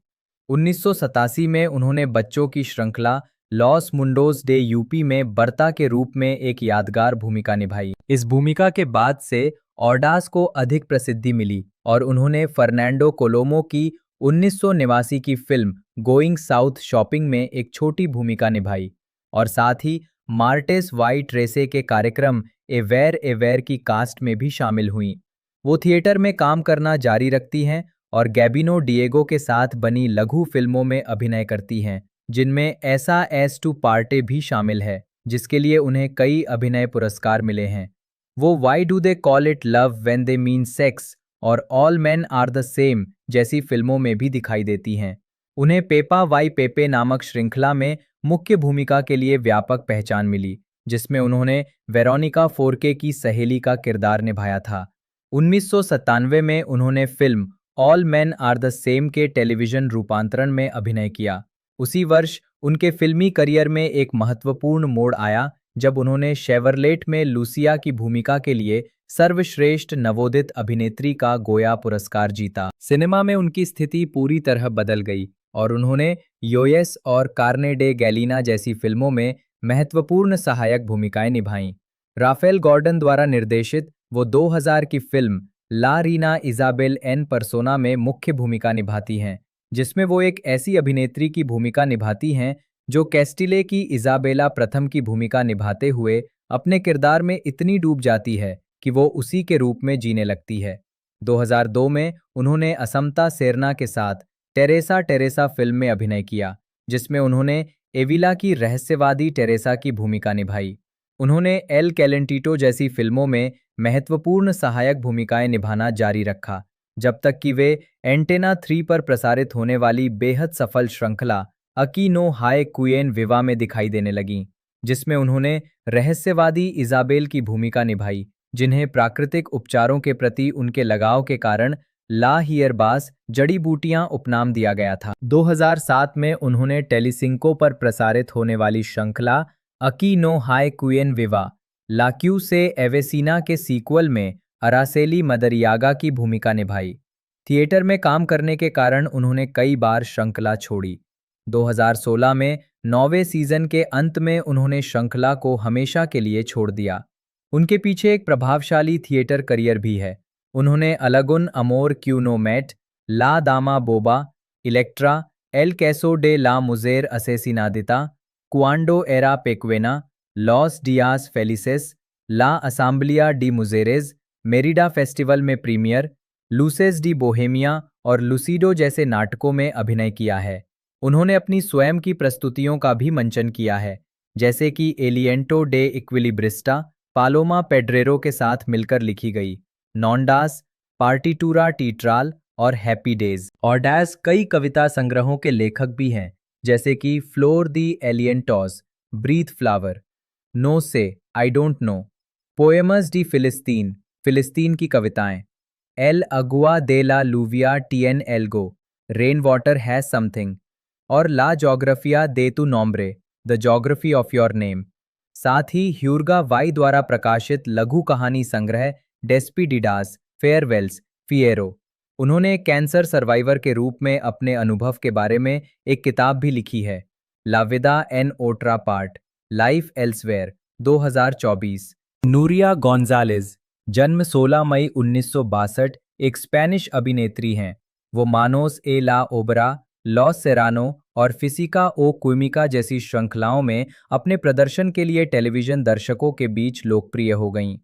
1987 में उन्होंने बच्चों की श्रृंखला लॉस मुंडोज डे यूपी में बर्ता के रूप में एक यादगार भूमिका निभाई। इस भूमिका के बाद से ऑर्डास को अधिक प्रसिद्धि मिली और उन्होंने फर्नांडो कोलोमो की 1989 की फिल्म गोइंग साउथ शॉपिंग में एक छोटी भूमिका निभाई और साथ ही मार्टेस वाइट रेसे के कार्यक्रम ए वेर की कास्ट में भी शामिल हुईं। वो थिएटर में काम करना जारी रखती हैं और गैबिनो डिएगो के साथ बनी लघु फिल्मों में अभिनय करती हैं, जिनमें ऐसा एस टू पार्टे भी शामिल है, जिसके लिए उन्हें कई अभिनय पुरस्कार मिले हैं। वो why do they call it love when they mean sex और all men are the same जैसी फिल्मों में भी दिखाई देती हैं। उन्हें पेपा वाई पेपे नामक श्रृंखला में मुख्य भूमिका के लिए व्यापक पहचान मिली, जिसमें उन्होंने वेरोनिका फोर्के की सहेली का किरदार निभाया था। 1997 में उन्होंने film All men are the Same के टेलीविजन रूपांतरण में अभिनय किया। उसी वर्ष उनके फिल्मी करियर में एक महत्वपूर्ण मोड़ आया जब उन्होंने शेवरलेट में लूसिया की भूमिका के लिए सर्वश्रेष्ठ नवोदित अभिनेत्री का गोया पुरस्कार जीता। सिनेमा में उनकी स्थिति पूरी तरह बदल गई और उन्होंने योयस और कार्ने डे गैलिना जैसी फिल्मों में महत्वपूर्ण सहायक भूमिकाएं निभाईं। राफेल गॉर्डन द्वारा निर्देशित वो 2000 की फिल्म ला रीना इजाबेल एन परसोना में मुख्य भूमिका निभाती हैं, जिसमें वो एक ऐसी अभिनेत्री की भूमिका निभाती हैं जो कैस्टिले की इजाबेला प्रथम की भूमिका निभाते हुए अपने किरदार में इतनी डूब जाती है कि वो उसी के रूप में जीने लगती है। 2002 में उन्होंने असमता सेरना के साथ टेरेसा टेरेसा फिल्म में अभिनय किया, जिसमें उन्होंने एविला की रहस्यवादी टेरेसा की भूमिका निभाई। उन्होंने एल कैलेंटिटो जैसी फिल्मों में महत्वपूर्ण सहायक भूमिकाएं निभाना जारी रखा, जब तक कि वे एंटेना 3 पर प्रसारित होने वाली बेहद सफल श्रृंखला अकी नो हाय कुएन विवा में दिखाई देने लगीं, जिसमें उन्होंने रहस्यवादी इजाबेल की भूमिका निभाई, जिन्हें प्राकृतिक उपचारों के प्रति उनके लगाव के कारण ला हियरबास जड़ी बूटियां उपनाम दिया गया था। 2007 में उन्होंने टेलीसिंको पर प्रसारित होने वाली श्रृंखला अकी नो हाय कुएन विवा लाक्यू से एवेसिना के सीक्वल में अरासेली मदरियागा की भूमिका निभाई। थिएटर में काम करने के कारण उन्होंने कई बार श्रृंखला छोड़ी। 2016 में 9वें सीजन के अंत में उन्होंने श्रृंखला को हमेशा के लिए छोड़ दिया। उनके पीछे एक प्रभावशाली थिएटर करियर भी है। उन्होंने अलगुन अमोर क्यूनो मैट, La Dama Boba, Electra, El Caso de la Mujer Asesinadita, Cuando Era Pequeña, Los Días Felices, La Asamblea de Mujeres, Mérida festival में प्रीमियर, लूसेस डी बोहेमिया और लुसीडो जैसे नाटकों में अभिनय किया है। उन्होंने अपनी स्वयं की प्रस्तुतियों का भी मंचन किया है, जैसे कि एलिएंटो डे इक्विलिब्रिस्टा पालोमा पेड्रेरो के साथ मिलकर लिखी गई, नॉन्डास, पार्टिटूरा टीट्राल और हैप्पी डेज। ऑर्डास कई कविता संग्रहों के लेखक भी हैं, जैसे कि Flor de Alientos, breath flower, No Sé I don't know, Poemas de फिलिस्तीन, फिलिस्तीन की कविताएं, El Agua de la Lluvia Tiene Algo, rain water has something और La Geografía de tu Nombre, the geography of your name. साथ ही Huerga y द्वारा प्रकाशित लघु कहानी संग्रह डेस्पिडिडास फेयरवेल्स फिएरो। उन्होंने कैंसर सर्वाइवर के रूप में अपने अनुभव के बारे में एक किताब भी लिखी है, La Vida en Otra Parte, life elsewhere, 2024। Nuria González, जन्म 16 मई 1962, एक स्पेनिश अभिनेत्री हैं। वो Manos a la Obra, Los Serrano और फिसिका ओ क्विमिका जैसी श्रृंखलाओं में अपने प्रदर्शन के लिए टेलीविजन दर्शकों के बीच लोकप्रिय हो गईं।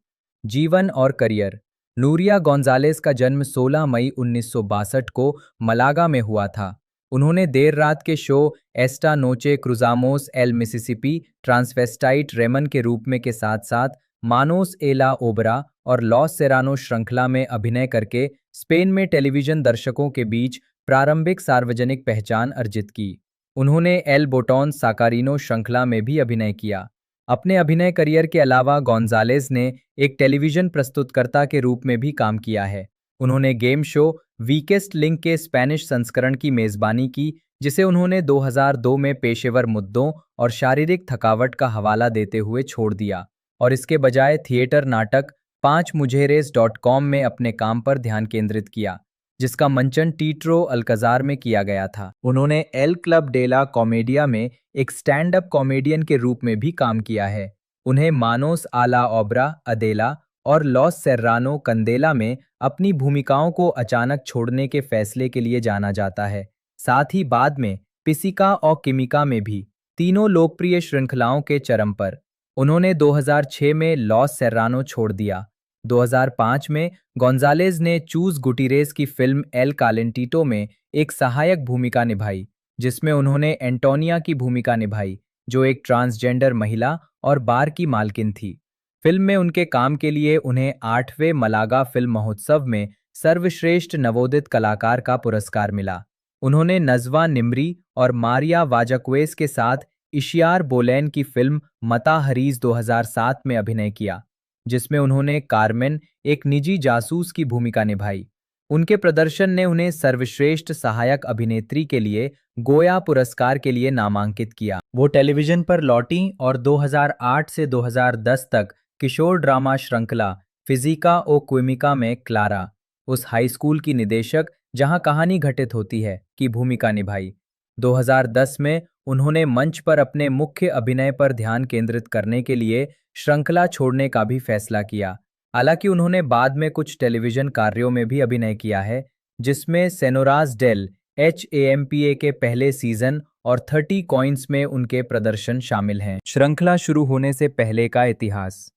जीवन और करियर। नूरिया गोंजालेस का जन्म 16 मई 1962 को मलागा में हुआ था। उन्होंने देर रात के show एस्टा नोचे क्रुजामोस L Mississippi transvestite Ramon के रूप में के साथ साथ मानोस एला ओबरा और लॉस सेरानो श्रृंखला में अभिनय करके स्पेन में टेलीविजन दर्शकों के बीच प्रारंभिक सार्वजनिक पहचान अर्जित की। उन्होंने एल बोटॉन साकारिनो श्रृंखला में भी अभिनय किया। अपने अभिनय करियर के अलावा गोंजालेज ने एक टेलीविजन प्रस्तुतकर्ता के रूप में भी काम किया है। उन्होंने गेम शो वीकेस्ट लिंक के स्पेनिश संस्करण की मेजबानी की, जिसे उन्होंने 2002 में पेशेवर मुद्दों और शारीरिक थकावट का हवाला देते हुए छोड़ दिया और इसके बजाय थिएटर नाटक 5mujeres.com में अपने काम पर ध्यान केंद्रित किया, जिसका मंचन टीट्रो अल्कजार में किया गया था। उन्होंने एल क्लब डेला कॉमेडिया में एक स्टैंड अप कॉमेडियन के रूप में भी काम किया है। उन्हें मानोस आला ओब्रा अदेला और लॉस सेर्रानो कंदेला में अपनी भूमिकाओं को अचानक छोड़ने के फैसले के लिए जाना जाता है। साथ ही बाद में पिसिका और किमिका में भी, तीनों लोकप्रिय श्रृंखलाओं के चरम पर। उन्होंने 2006 में लॉस सेर्रानो छोड़ दिया। 2005 में गोंजालेज ने चूज गुटिरेस की फिल्म एल कालेंटिटो में एक सहायक भूमिका निभाई, जिसमें उन्होंने एंटोनिया की भूमिका निभाई, जो एक ट्रांसजेंडर महिला और बार की मालकिन थी। फिल्म में उनके काम के लिए उन्हें 8वें मलागा फिल्म महोत्सव में सर्वश्रेष्ठ नवोदित कलाकार का पुरस्कार मिला। उन्होंने नजवा निमरी और मारिया वाजाक्वेस के साथ इशियार बोलेन की फिल्म मता हरीज 2007 में अभिनय किया, जिसमें उन्होंने कार्मेन, एक निजी जासूस की भूमिका निभाई। उनके प्रदर्शन ने उन्हें सर्वश्रेष्ठ सहायक अभिनेत्री के लिए गोया पुरस्कार के लिए नामांकित किया। वो टेलीविजन पर लौटी और 2008 से 2010 तक किशोर ड्रामा श्रृंखला फिजिका ओ क्विमिका में क्लारा, उस हाई स्कूल की निदेशक जहां कहानी घटित होती है, की भूमिका निभाई। 2010 में उन्होंने मंच पर अपने मुख्य अभिनय पर ध्यान केंद्रित करने के लिए श्रृंखला छोड़ने का भी फैसला किया। हालांकि उन्होंने बाद में कुछ टेलीविजन कार्यों में भी अभिनय किया है, जिसमें सेनोराज डेल HAMPA के पहले सीजन और 30 कॉइन्स में उनके प्रदर्शन शामिल हैं। श्रृंखला शुरू होने से पहले का इतिहास।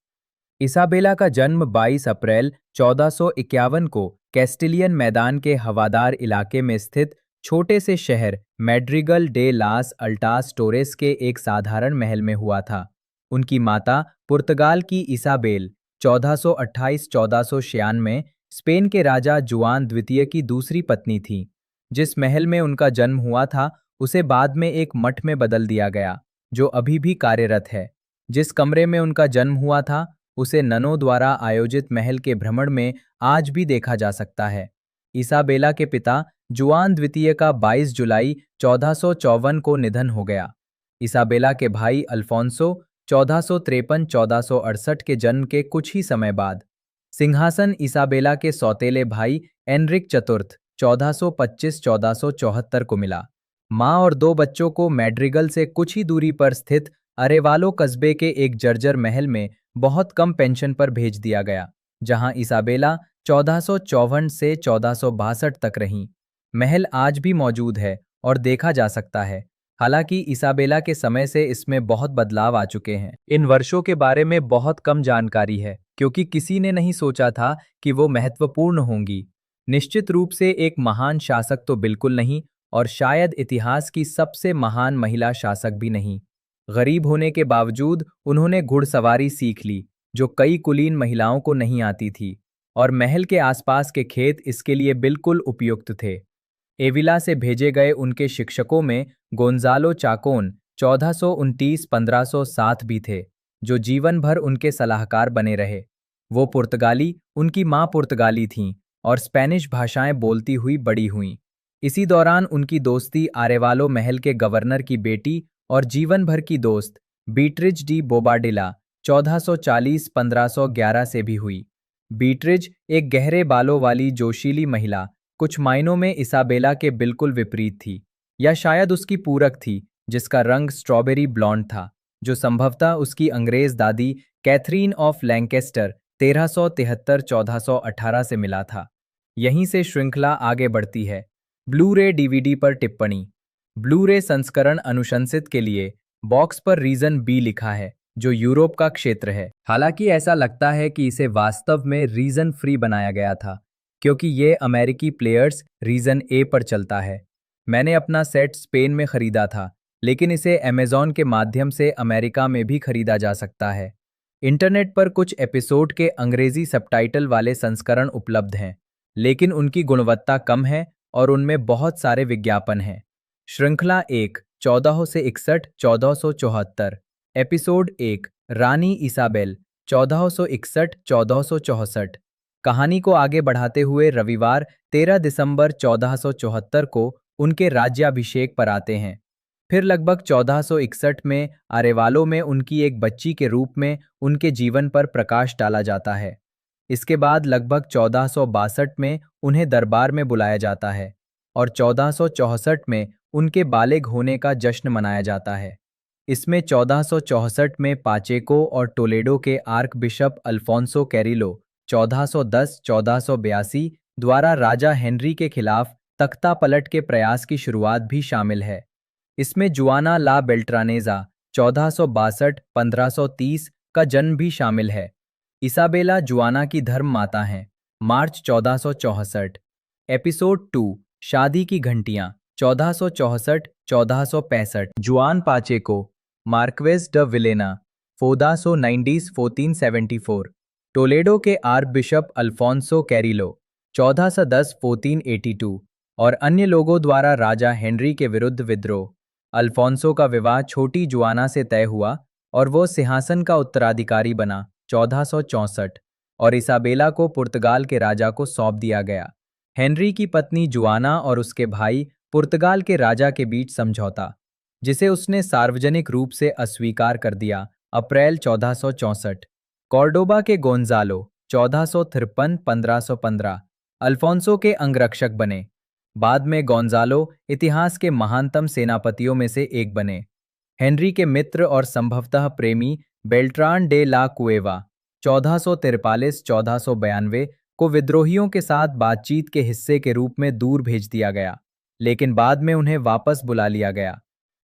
इसाबेला का जन्म 22 अप्रैल 1451 को कैस्टिलियन मैदान के हवादार इलाके में स्थित छोटे से शहर मैड्रिगल डे लास अल्टास टोरेस के एक साधारण महल में हुआ था। उनकी माता पुर्तगाल की इसाबेल 1428-1496 में स्पेन के राजा जुआन द्वितीय की दूसरी पत्नी थी। जिस महल में उनका जन्म हुआ था, उसे बाद में एक मठ में बदल दिया गया, जो अभी भी कार्यरत है। जिस कमरे में उनका जन्म हुआ था, उसे ननों द्वारा आयोजित महल के भ्रमण में आज भी देखा जा सकता है। इसाबेला के पिता जुआन द्वितीय का 22 जुलाई 1454 को निधन हो गया। इसाबेला के भाई अल्फोंसो 1453-1468 के जन्म के कुछ ही समय बाद सिंहासन इसाबेला के सौतेले भाई एनरिक चतुर्थ 1425-1474 को मिला। मां और दो बच्चों को मैड्रिगल से कुछ ही दूरी पर स्थित अरेवालो कस्बे के एक जर्जर महल में बहुत कम पेंशन पर भेज दिया गया, जहां इसाबेला 1454 से 1462 तक रहीं। महल आज भी मौजूद है और देखा जा सकता है। हालांकि इसाबेला के समय से इसमें बहुत बदलाव आ चुके हैं। इन वर्षों के बारे में बहुत कम जानकारी है, क्योंकि किसी ने नहीं सोचा था कि वो महत्वपूर्ण होंगी। निश्चित रूप से एक महान शासक तो बिल्कुल नहीं, और शायद इतिहास की सबसे महान महिला शासक भी नहीं। गरीब होने के बावजूद उन्होंने घुड़सवारी सीख ली, जो कई कुलीन महिलाओं को नहीं आती थी, और महल के आसपास के खेत इसके लिए बिल्कुल उपयुक्त थे। एविला से भेजे गए उनके शिक्षकों में गोंजालो चाकोन 1429-1507 भी थे, जो जीवन भर उनके सलाहकार बने रहे। वो पुर्तगाली, उनकी माँ पुर्तगाली थीं और स्पेनिश भाषाएं बोलती हुई बड़ी हुईं। इसी दौरान उनकी दोस्ती आरेवालो महल के गवर्नर की बेटी और जीवन भर की दोस्त बीट्रिज डी बोबाडिला 1440-1511 से भी हुई। बीट्रिज एक गहरे बालों वाली जोशीली महिला, कुछ मायनों में इसाबेला के बिल्कुल विपरीत थी, या शायद उसकी पूरक थी, जिसका रंग स्ट्रॉबेरी ब्लॉन्ड था, जो संभवतः उसकी अंग्रेज दादी कैथरीन ऑफ लैंकेस्टर 1373-1418 से मिला था। यहीं से श्रृंखला आगे बढ़ती है। ब्लू रे डीवीडी पर टिप्पणी। ब्लू रे संस्करण अनुशंसित के लिए बॉक्स पर रीजन बी लिखा है, जो यूरोप का क्षेत्र है। हालांकि ऐसा लगता है कि इसे वास्तव में रीजन फ्री बनाया गया था, क्योंकि ये अमेरिकी प्लेयर्स रीजन ए पर चलता है। मैंने अपना सेट स्पेन में खरीदा था, लेकिन इसे अमेज़न के माध्यम से अमेरिका में भी खरीदा जा सकता है। इंटरनेट पर कुछ एपिसोड के अंग्रेजी सबटाइटल वाले संस्करण उपलब्ध हैं, लेकिन उनकी गुणवत्ता कम है और उनमें बहुत सारे विज्ञापन हैं। श्रृंखला 1, 14 से 61, 1474। एपिसोड 1, रानी इसाबेल, 1461, 1464। कहानी को आगे बढ़ाते हुए रविवार 13 दिसंबर 1474 को उनके राज्याभिषेक पर आते हैं। फिर लगभग 1461 में आरेवालो में उनकी एक बच्ची के रूप में उनके जीवन पर प्रकाश डाला जाता है। इसके बाद लगभग 1462 में उन्हें दरबार में बुलाया जाता है और 1464 में उनके बालिग होने का जश्न मनाया जाता है। इसमें 1464 में पाचेको और टोलेडो के आर्क बिशप अल्फोंसो कैरिलो 1410-1482 द्वारा राजा हेनरी के खिलाफ तख्ता पलट के प्रयास की शुरुआत भी शामिल है। इसमें जुआना ला बेल्ट्रानेजा 1462-1530 का जन्म भी शामिल है। इसाबेला जुआना की धर्म माता हैं। मार्च 1464। एपिसोड 2, शादी की घंटियां, 1464-1465। जुआन पाचेको, मार्क्वेस ड विलेना, 1490-1474। टोलेडो के आर्क बिशप अल्फोंसो कैरिलो, 1410-1482 और अन्य लोगों द्वारा राजा हेनरी के विरुद्ध विद्रोह। अल्फोंसो का विवाह छोटी जुआना से तय हुआ और वो सिंहासन का उत्तराधिकारी बना 1464 और इसाबेला को पुर्तगाल के राजा को सौंप दिया गया। हेनरी की पत्नी जुआना और उसके भाई पुर्तगाल के राजा के बीच समझौता, जिसे उसने सार्वजनिक रूप से अस्वीकार कर दिया, अप्रैल 1464। कॉर्डोबा के गोंजालो 1453-1515 अल्फोंसो के अंगरक्षक बने। बाद में गोंजालो इतिहास के महानतम सेनापतियों में से एक बने। हेनरी के मित्र और संभवतः प्रेमी बेल्ट्रान डे ला कुएवा 1443-1492 को विद्रोहियों के साथ बातचीत के हिस्से के रूप में दूर भेज दिया गया, लेकिन बाद में उन्हें वापस बुला लिया गया।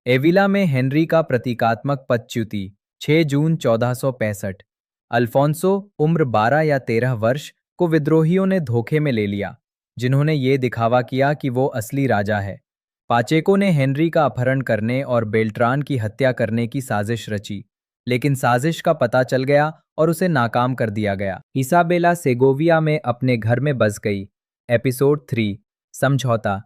एविला में हेनरी का प्रतीकात्मक पदच्युति 6 जून 1465। अल्फोंसो उम्र 12 या 13 वर्ष को विद्रोहियों ने धोखे में ले लिया, जिन्होंने ये दिखावा किया कि वो असली राजा है। पाचेको ने हेनरी का अपहरण करने और बेल्ट्रान की हत्या करने की साजिश रची, लेकिन साजिश का पता चल गया और उसे नाकाम कर दिया गया। इसाबेला सेगोविया में अपने घर में बस गई। एपिसोड 3, समझौता,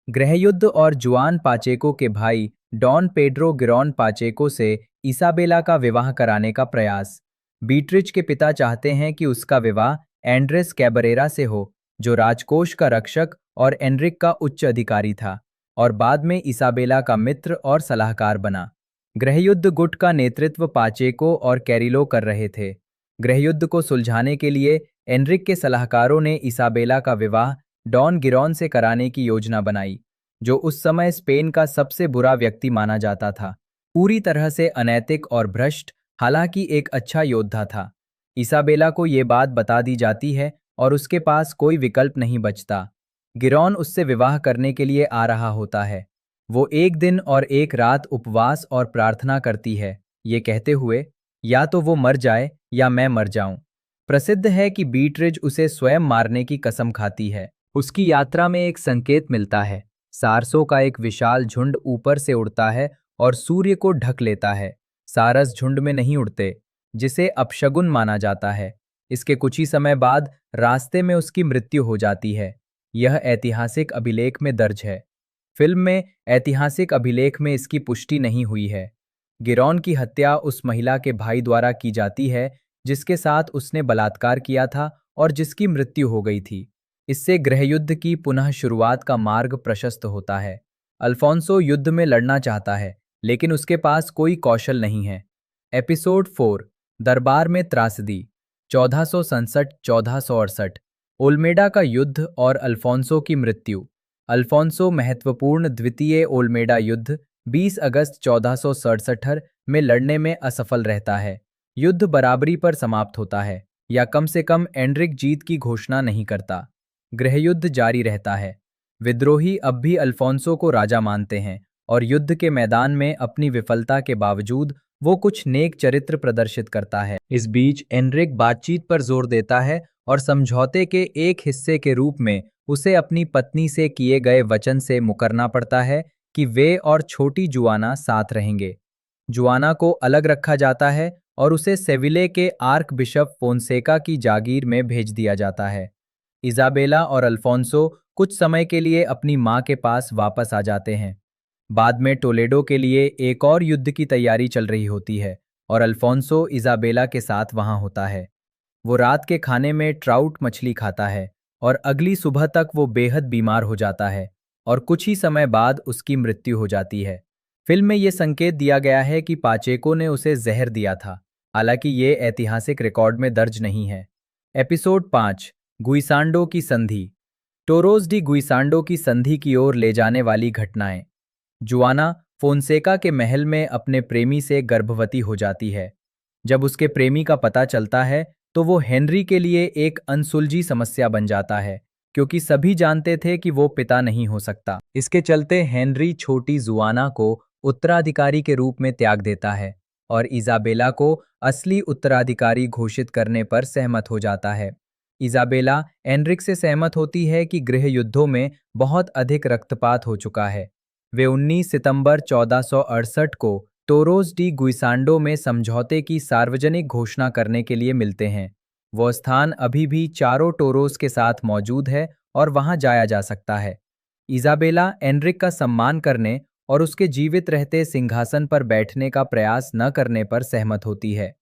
गृहयुद्ध और जुआन पाचेको के भाई डॉन पेड्रो गिरॉन पाचेको से इसाबेला का विवाह कराने का प्रयास। बीट्रिच के पिता चाहते हैं कि उसका विवाह एंड्रेस कैबरेरा से हो, जो राजकोष का रक्षक और एनरिक का उच्च अधिकारी था और बाद में इसाबेला का मित्र और सलाहकार बना। गृहयुद्ध गुट का नेतृत्व पाचेको और कैरिलो कर रहे थे। गृहयुद्ध को सुलझाने के लिए एनरिक के सलाहकारों ने इसाबेला का विवाह डॉन गिरॉन से कराने की योजना बनाई, जो उस समय स्पेन का सबसे बुरा व्यक्ति माना जाता था, पूरी तरह से अनैतिक और भ्रष्ट, हालांकि एक अच्छा योद्धा था। इसाबेला को ये बात बता दी जाती है और उसके पास कोई विकल्प नहीं बचता। गिरॉन उससे विवाह करने के लिए आ रहा होता है। वो एक दिन और एक रात उपवास और प्रार्थना करती है, ये कहते हुए, या तो वो मर जाए या मैं मर जाऊं। प्रसिद्ध है कि बीट्रिज उसे स्वयं मारने की कसम खाती है। उसकी यात्रा में एक संकेत मिलता है। सारसों का एक विशाल झुंड ऊपर से उड़ता है और सूर्य को ढक लेता है। सारस झुंड में नहीं उड़ते, जिसे अपशगुन माना जाता है। इसके कुछ ही समय बाद रास्ते में उसकी मृत्यु हो जाती है। यह ऐतिहासिक अभिलेख में दर्ज है। फिल्म में ऐतिहासिक अभिलेख में इसकी पुष्टि नहीं हुई है। गिरॉन की हत्या उस महिला के भाई द्वारा की जाती है जिसके साथ उसने बलात्कार किया था और जिसकी मृत्यु हो गई थी। इससे गृहयुद्ध की पुनः शुरुआत का मार्ग प्रशस्त होता है। अल्फोंसो युद्ध में लड़ना चाहता है, लेकिन उसके पास कोई कौशल नहीं है। एपिसोड 4, दरबार में त्रासदी, 1467-1468। ओल्मेडा का युद्ध और अल्फोंसो की मृत्यु। अल्फोंसो महत्वपूर्ण द्वितीय ओल्मेडा युद्ध 20 अगस्त 1467 में लड़ने में असफल रहता है। युद्ध बराबरी पर समाप्त होता है, या कम से कम एंड्रिक जीत की घोषणा नहीं करता। गृहयुद्ध जारी रहता है। विद्रोही अब भी अल्फोंसो को राजा मानते हैं और युद्ध के मैदान में अपनी विफलता के बावजूद वो कुछ नेक चरित्र प्रदर्शित करता है। इस बीच एनरिक बातचीत पर जोर देता है और समझौते के एक हिस्से के रूप में उसे अपनी पत्नी से किए गए वचन से मुकरना पड़ता है कि वे और छोटी जुआना साथ रहेंगे। जुआना को अलग रखा जाता है और उसे सेविले के आर्क बिशप फोन्सेका की जागीर में भेज दिया जाता है। इजाबेला और अल्फोंसो कुछ समय के लिए अपनी मां के पास वापस आ जाते हैं। बाद में टोलेडो के लिए एक और युद्ध की तैयारी चल रही होती है और अल्फोंसो इजाबेला के साथ वहां होता है। वो रात के खाने में ट्राउट मछली खाता है और अगली सुबह तक वो बेहद बीमार हो जाता है और कुछ ही समय बाद उसकी मृत्यु हो जाती है। फिल्म में ये संकेत दिया गया है कि पाचेको ने उसे जहर दिया था, हालांकि ये ऐतिहासिक रिकॉर्ड में दर्ज नहीं है। एपिसोड 5, गुइसांडो की संधि। टोरोस डी गुइसांडो की संधि की ओर ले जाने वाली घटनाएं। जुआना फोन्सेका के महल में अपने प्रेमी से गर्भवती हो जाती है। जब उसके प्रेमी का पता चलता है तो वो हेनरी के लिए एक अनसुलझी समस्या बन जाता है, क्योंकि सभी जानते थे कि वो पिता नहीं हो सकता। इसके चलते हेनरी छोटी जुआना को उत्तराधिकारी के रूप में त्याग देता है और इजाबेला को असली उत्तराधिकारी घोषित करने पर सहमत हो जाता है। इजाबेला एनरिक से सहमत होती है कि गृह युद्धों में बहुत अधिक रक्तपात हो चुका है। वे 19 सितंबर 1468 को टोरोस डी गुइसांडो में समझौते की सार्वजनिक घोषणा करने के लिए मिलते हैं। वो स्थान अभी भी चारों टोरोस के साथ मौजूद है और वहां जाया जा सकता है। इजाबेला एनरिक का सम्मान करने और उसके जीवित रहते सिंहासन पर बैठने का प्रयास न करने पर सहमत होती है।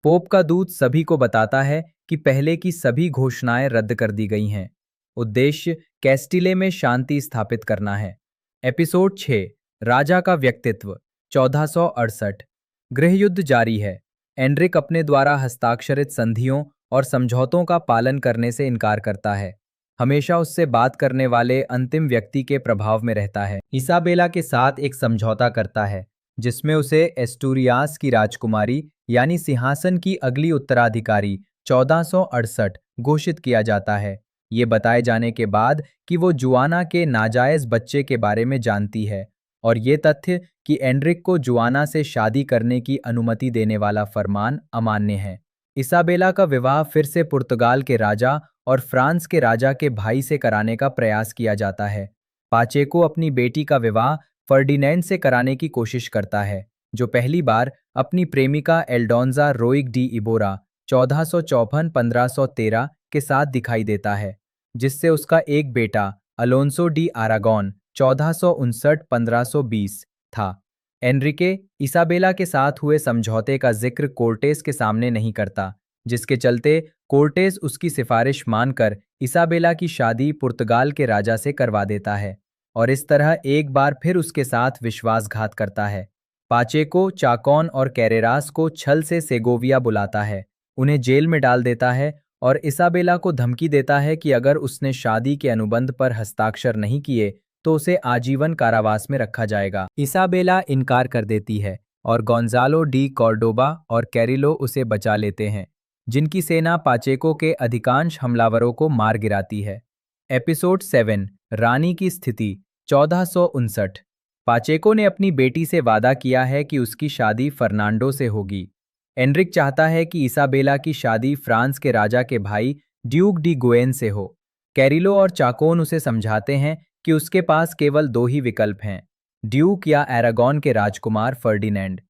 पोप का दूत सभी को बताता है कि पहले की सभी घोषणाएं रद्द कर दी गई हैं। उद्देश्य कैस्टिले में शांति स्थापित करना है। एपिसोड 6, राजा का व्यक्तित्व। 1468। गृहयुद्ध जारी है। एनरिक अपने द्वारा हस्ताक्षरित संधियों और समझौतों का पालन करने से इनकार करता है। हमेशा उससे बात करने वाले अंतिम व्यक्ति के प्रभाव में रहता है। इसाबेला के साथ एक समझौता करता है जिसमें उसे एस्टूरियास की राजकुमारी यानी सिंहासन की अगली उत्तराधिकारी 1468 घोषित किया जाता है, ये बताए जाने के बाद कि वो जुआना के नाजायज बच्चे के बारे में जानती है और ये तथ्य कि एनरिक को जुआना से शादी करने की अनुमति देने वाला फरमान अमान्य है। इसाबेला का विवाह फिर से पुर्तगाल के राजा और फ्रांस के राजा के भाई से कराने का प्रयास किया जाता है। पाचेको अपनी बेटी का विवाह फर्डिनेंड से कराने की कोशिश करता है, जो पहली बार अपनी प्रेमिका एल्डोंजा रोइग डी इबोरा 1454-1513 के साथ दिखाई देता है, जिससे उसका एक बेटा अलोंसो डी आरागोन 1459-1520 था। एनरिके इसाबेला के साथ हुए समझौते का जिक्र कोर्टेस के सामने नहीं करता, जिसके चलते कोर्टेस उसकी सिफारिश मानकर इसाबेला की शादी पुर्तगाल के राजा से करवा देता है और इस तरह एक बार फिर उसके साथ विश्वासघात करता है। पाचेको चाकौन और कैरेरास को छल से सेगोविया बुलाता है, उन्हें जेल में डाल देता है और इसाबेला को धमकी देता है कि अगर उसने शादी के अनुबंध पर हस्ताक्षर नहीं किए तो उसे आजीवन कारावास में रखा जाएगा। इसाबेला इनकार कर देती है और गोंजालो डी कॉर्डोबा और कैरिलो उसे बचा लेते हैं, जिनकी सेना पाचेको के अधिकांश हमलावरों को मार गिराती है। एपिसोड 7, रानी की स्थिति। 1459। पाचेको ने अपनी बेटी से वादा किया है कि उसकी शादी फर्नांडो से होगी। एनरिक चाहता है कि इसाबेला की शादी फ्रांस के राजा के भाई ड्यूक डी गुएन से हो। कैरिलो और चाकोन उसे समझाते हैं कि उसके पास केवल दो ही विकल्प हैं, ड्यूक या एरागॉन के राजकुमार फर्डिनेंड।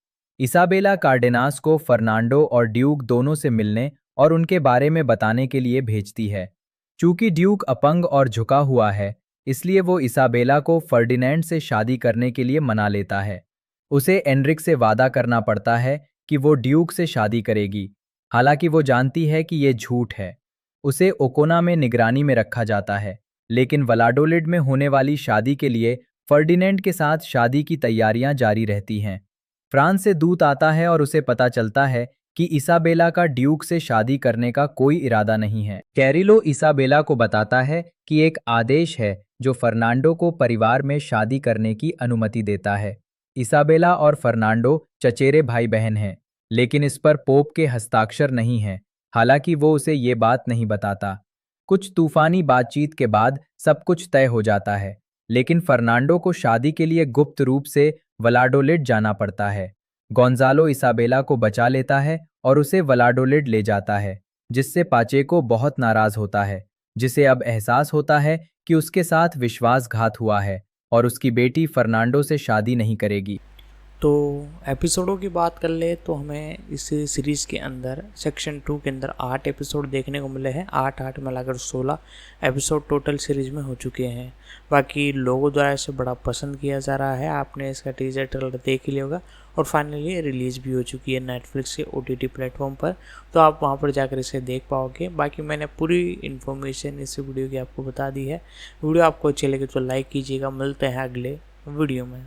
इसाबेला कार्डेनास को फर्नांडो और ड्यूक दोनों से मिलने और उनके बारे में बताने के लिए भेजती है। चूंकि ड्यूक अपंग और झुका हुआ है, इसलिए वो इसाबेला को फर्डिनेंड से शादी करने के लिए मना लेता है। उसे एनरिक से वादा करना पड़ता है कि वो ड्यूक से शादी करेगी, हालांकि वो जानती है कि ये झूठ है। उसे ओकोना में निगरानी में रखा जाता है, लेकिन वलाडोलिड में होने वाली शादी के लिए फर्डिनेंड के साथ शादी की तैयारियां जारी रहती हैं। फ्रांस से दूत आता है और उसे पता चलता है कि इसाबेला का ड्यूक से शादी करने का कोई इरादा नहीं है। कैरिलो इसाबेला को बताता है कि एक आदेश है जो फर्नांडो को परिवार में शादी करने की अनुमति देता है। इसाबेला और फर्नांडो चचेरे भाई बहन हैं, लेकिन इस पर पोप के हस्ताक्षर नहीं हैं, हालांकि वो उसे ये बात नहीं बताता। कुछ तूफानी बातचीत के बाद सब कुछ तय हो जाता है, लेकिन फर्नांडो को शादी के लिए गुप्त रूप से वलाडोलिड जाना पड़ता है। गोंजालो इसाबेला को बचा लेता है और उसे वलाडोलिड ले जाता है, जिससे पाचेको बहुत नाराज होता है, जिसे अब एहसास होता है कि उसके साथ विश्वासघात हुआ है और उसकी बेटी फर्नांडो से शादी नहीं करेगी। तो एपिसोडों की बात कर ले तो हमें इस सीरीज़ के अंदर सेक्शन 2 के अंदर 8 एपिसोड देखने को मिले हैं। 8 मिलाकर 16 एपिसोड टोटल सीरीज़ में हो चुके हैं। बाकी लोगों द्वारा इसे बड़ा पसंद किया जा रहा है। आपने इसका टीजर ट्रेलर देख ही लिया होगा और फाइनली रिलीज़ भी हो चुकी है नेटफ्लिक्स के OTT प्लेटफॉर्म पर, तो आप वहां पर जाकर इसे देख पाओगे। बाकी मैंने पूरी इन्फॉर्मेशन इस वीडियो की आपको बता दी है। वीडियो आपको अच्छी लगे तो लाइक कीजिएगा। मिलते हैं अगले वीडियो में।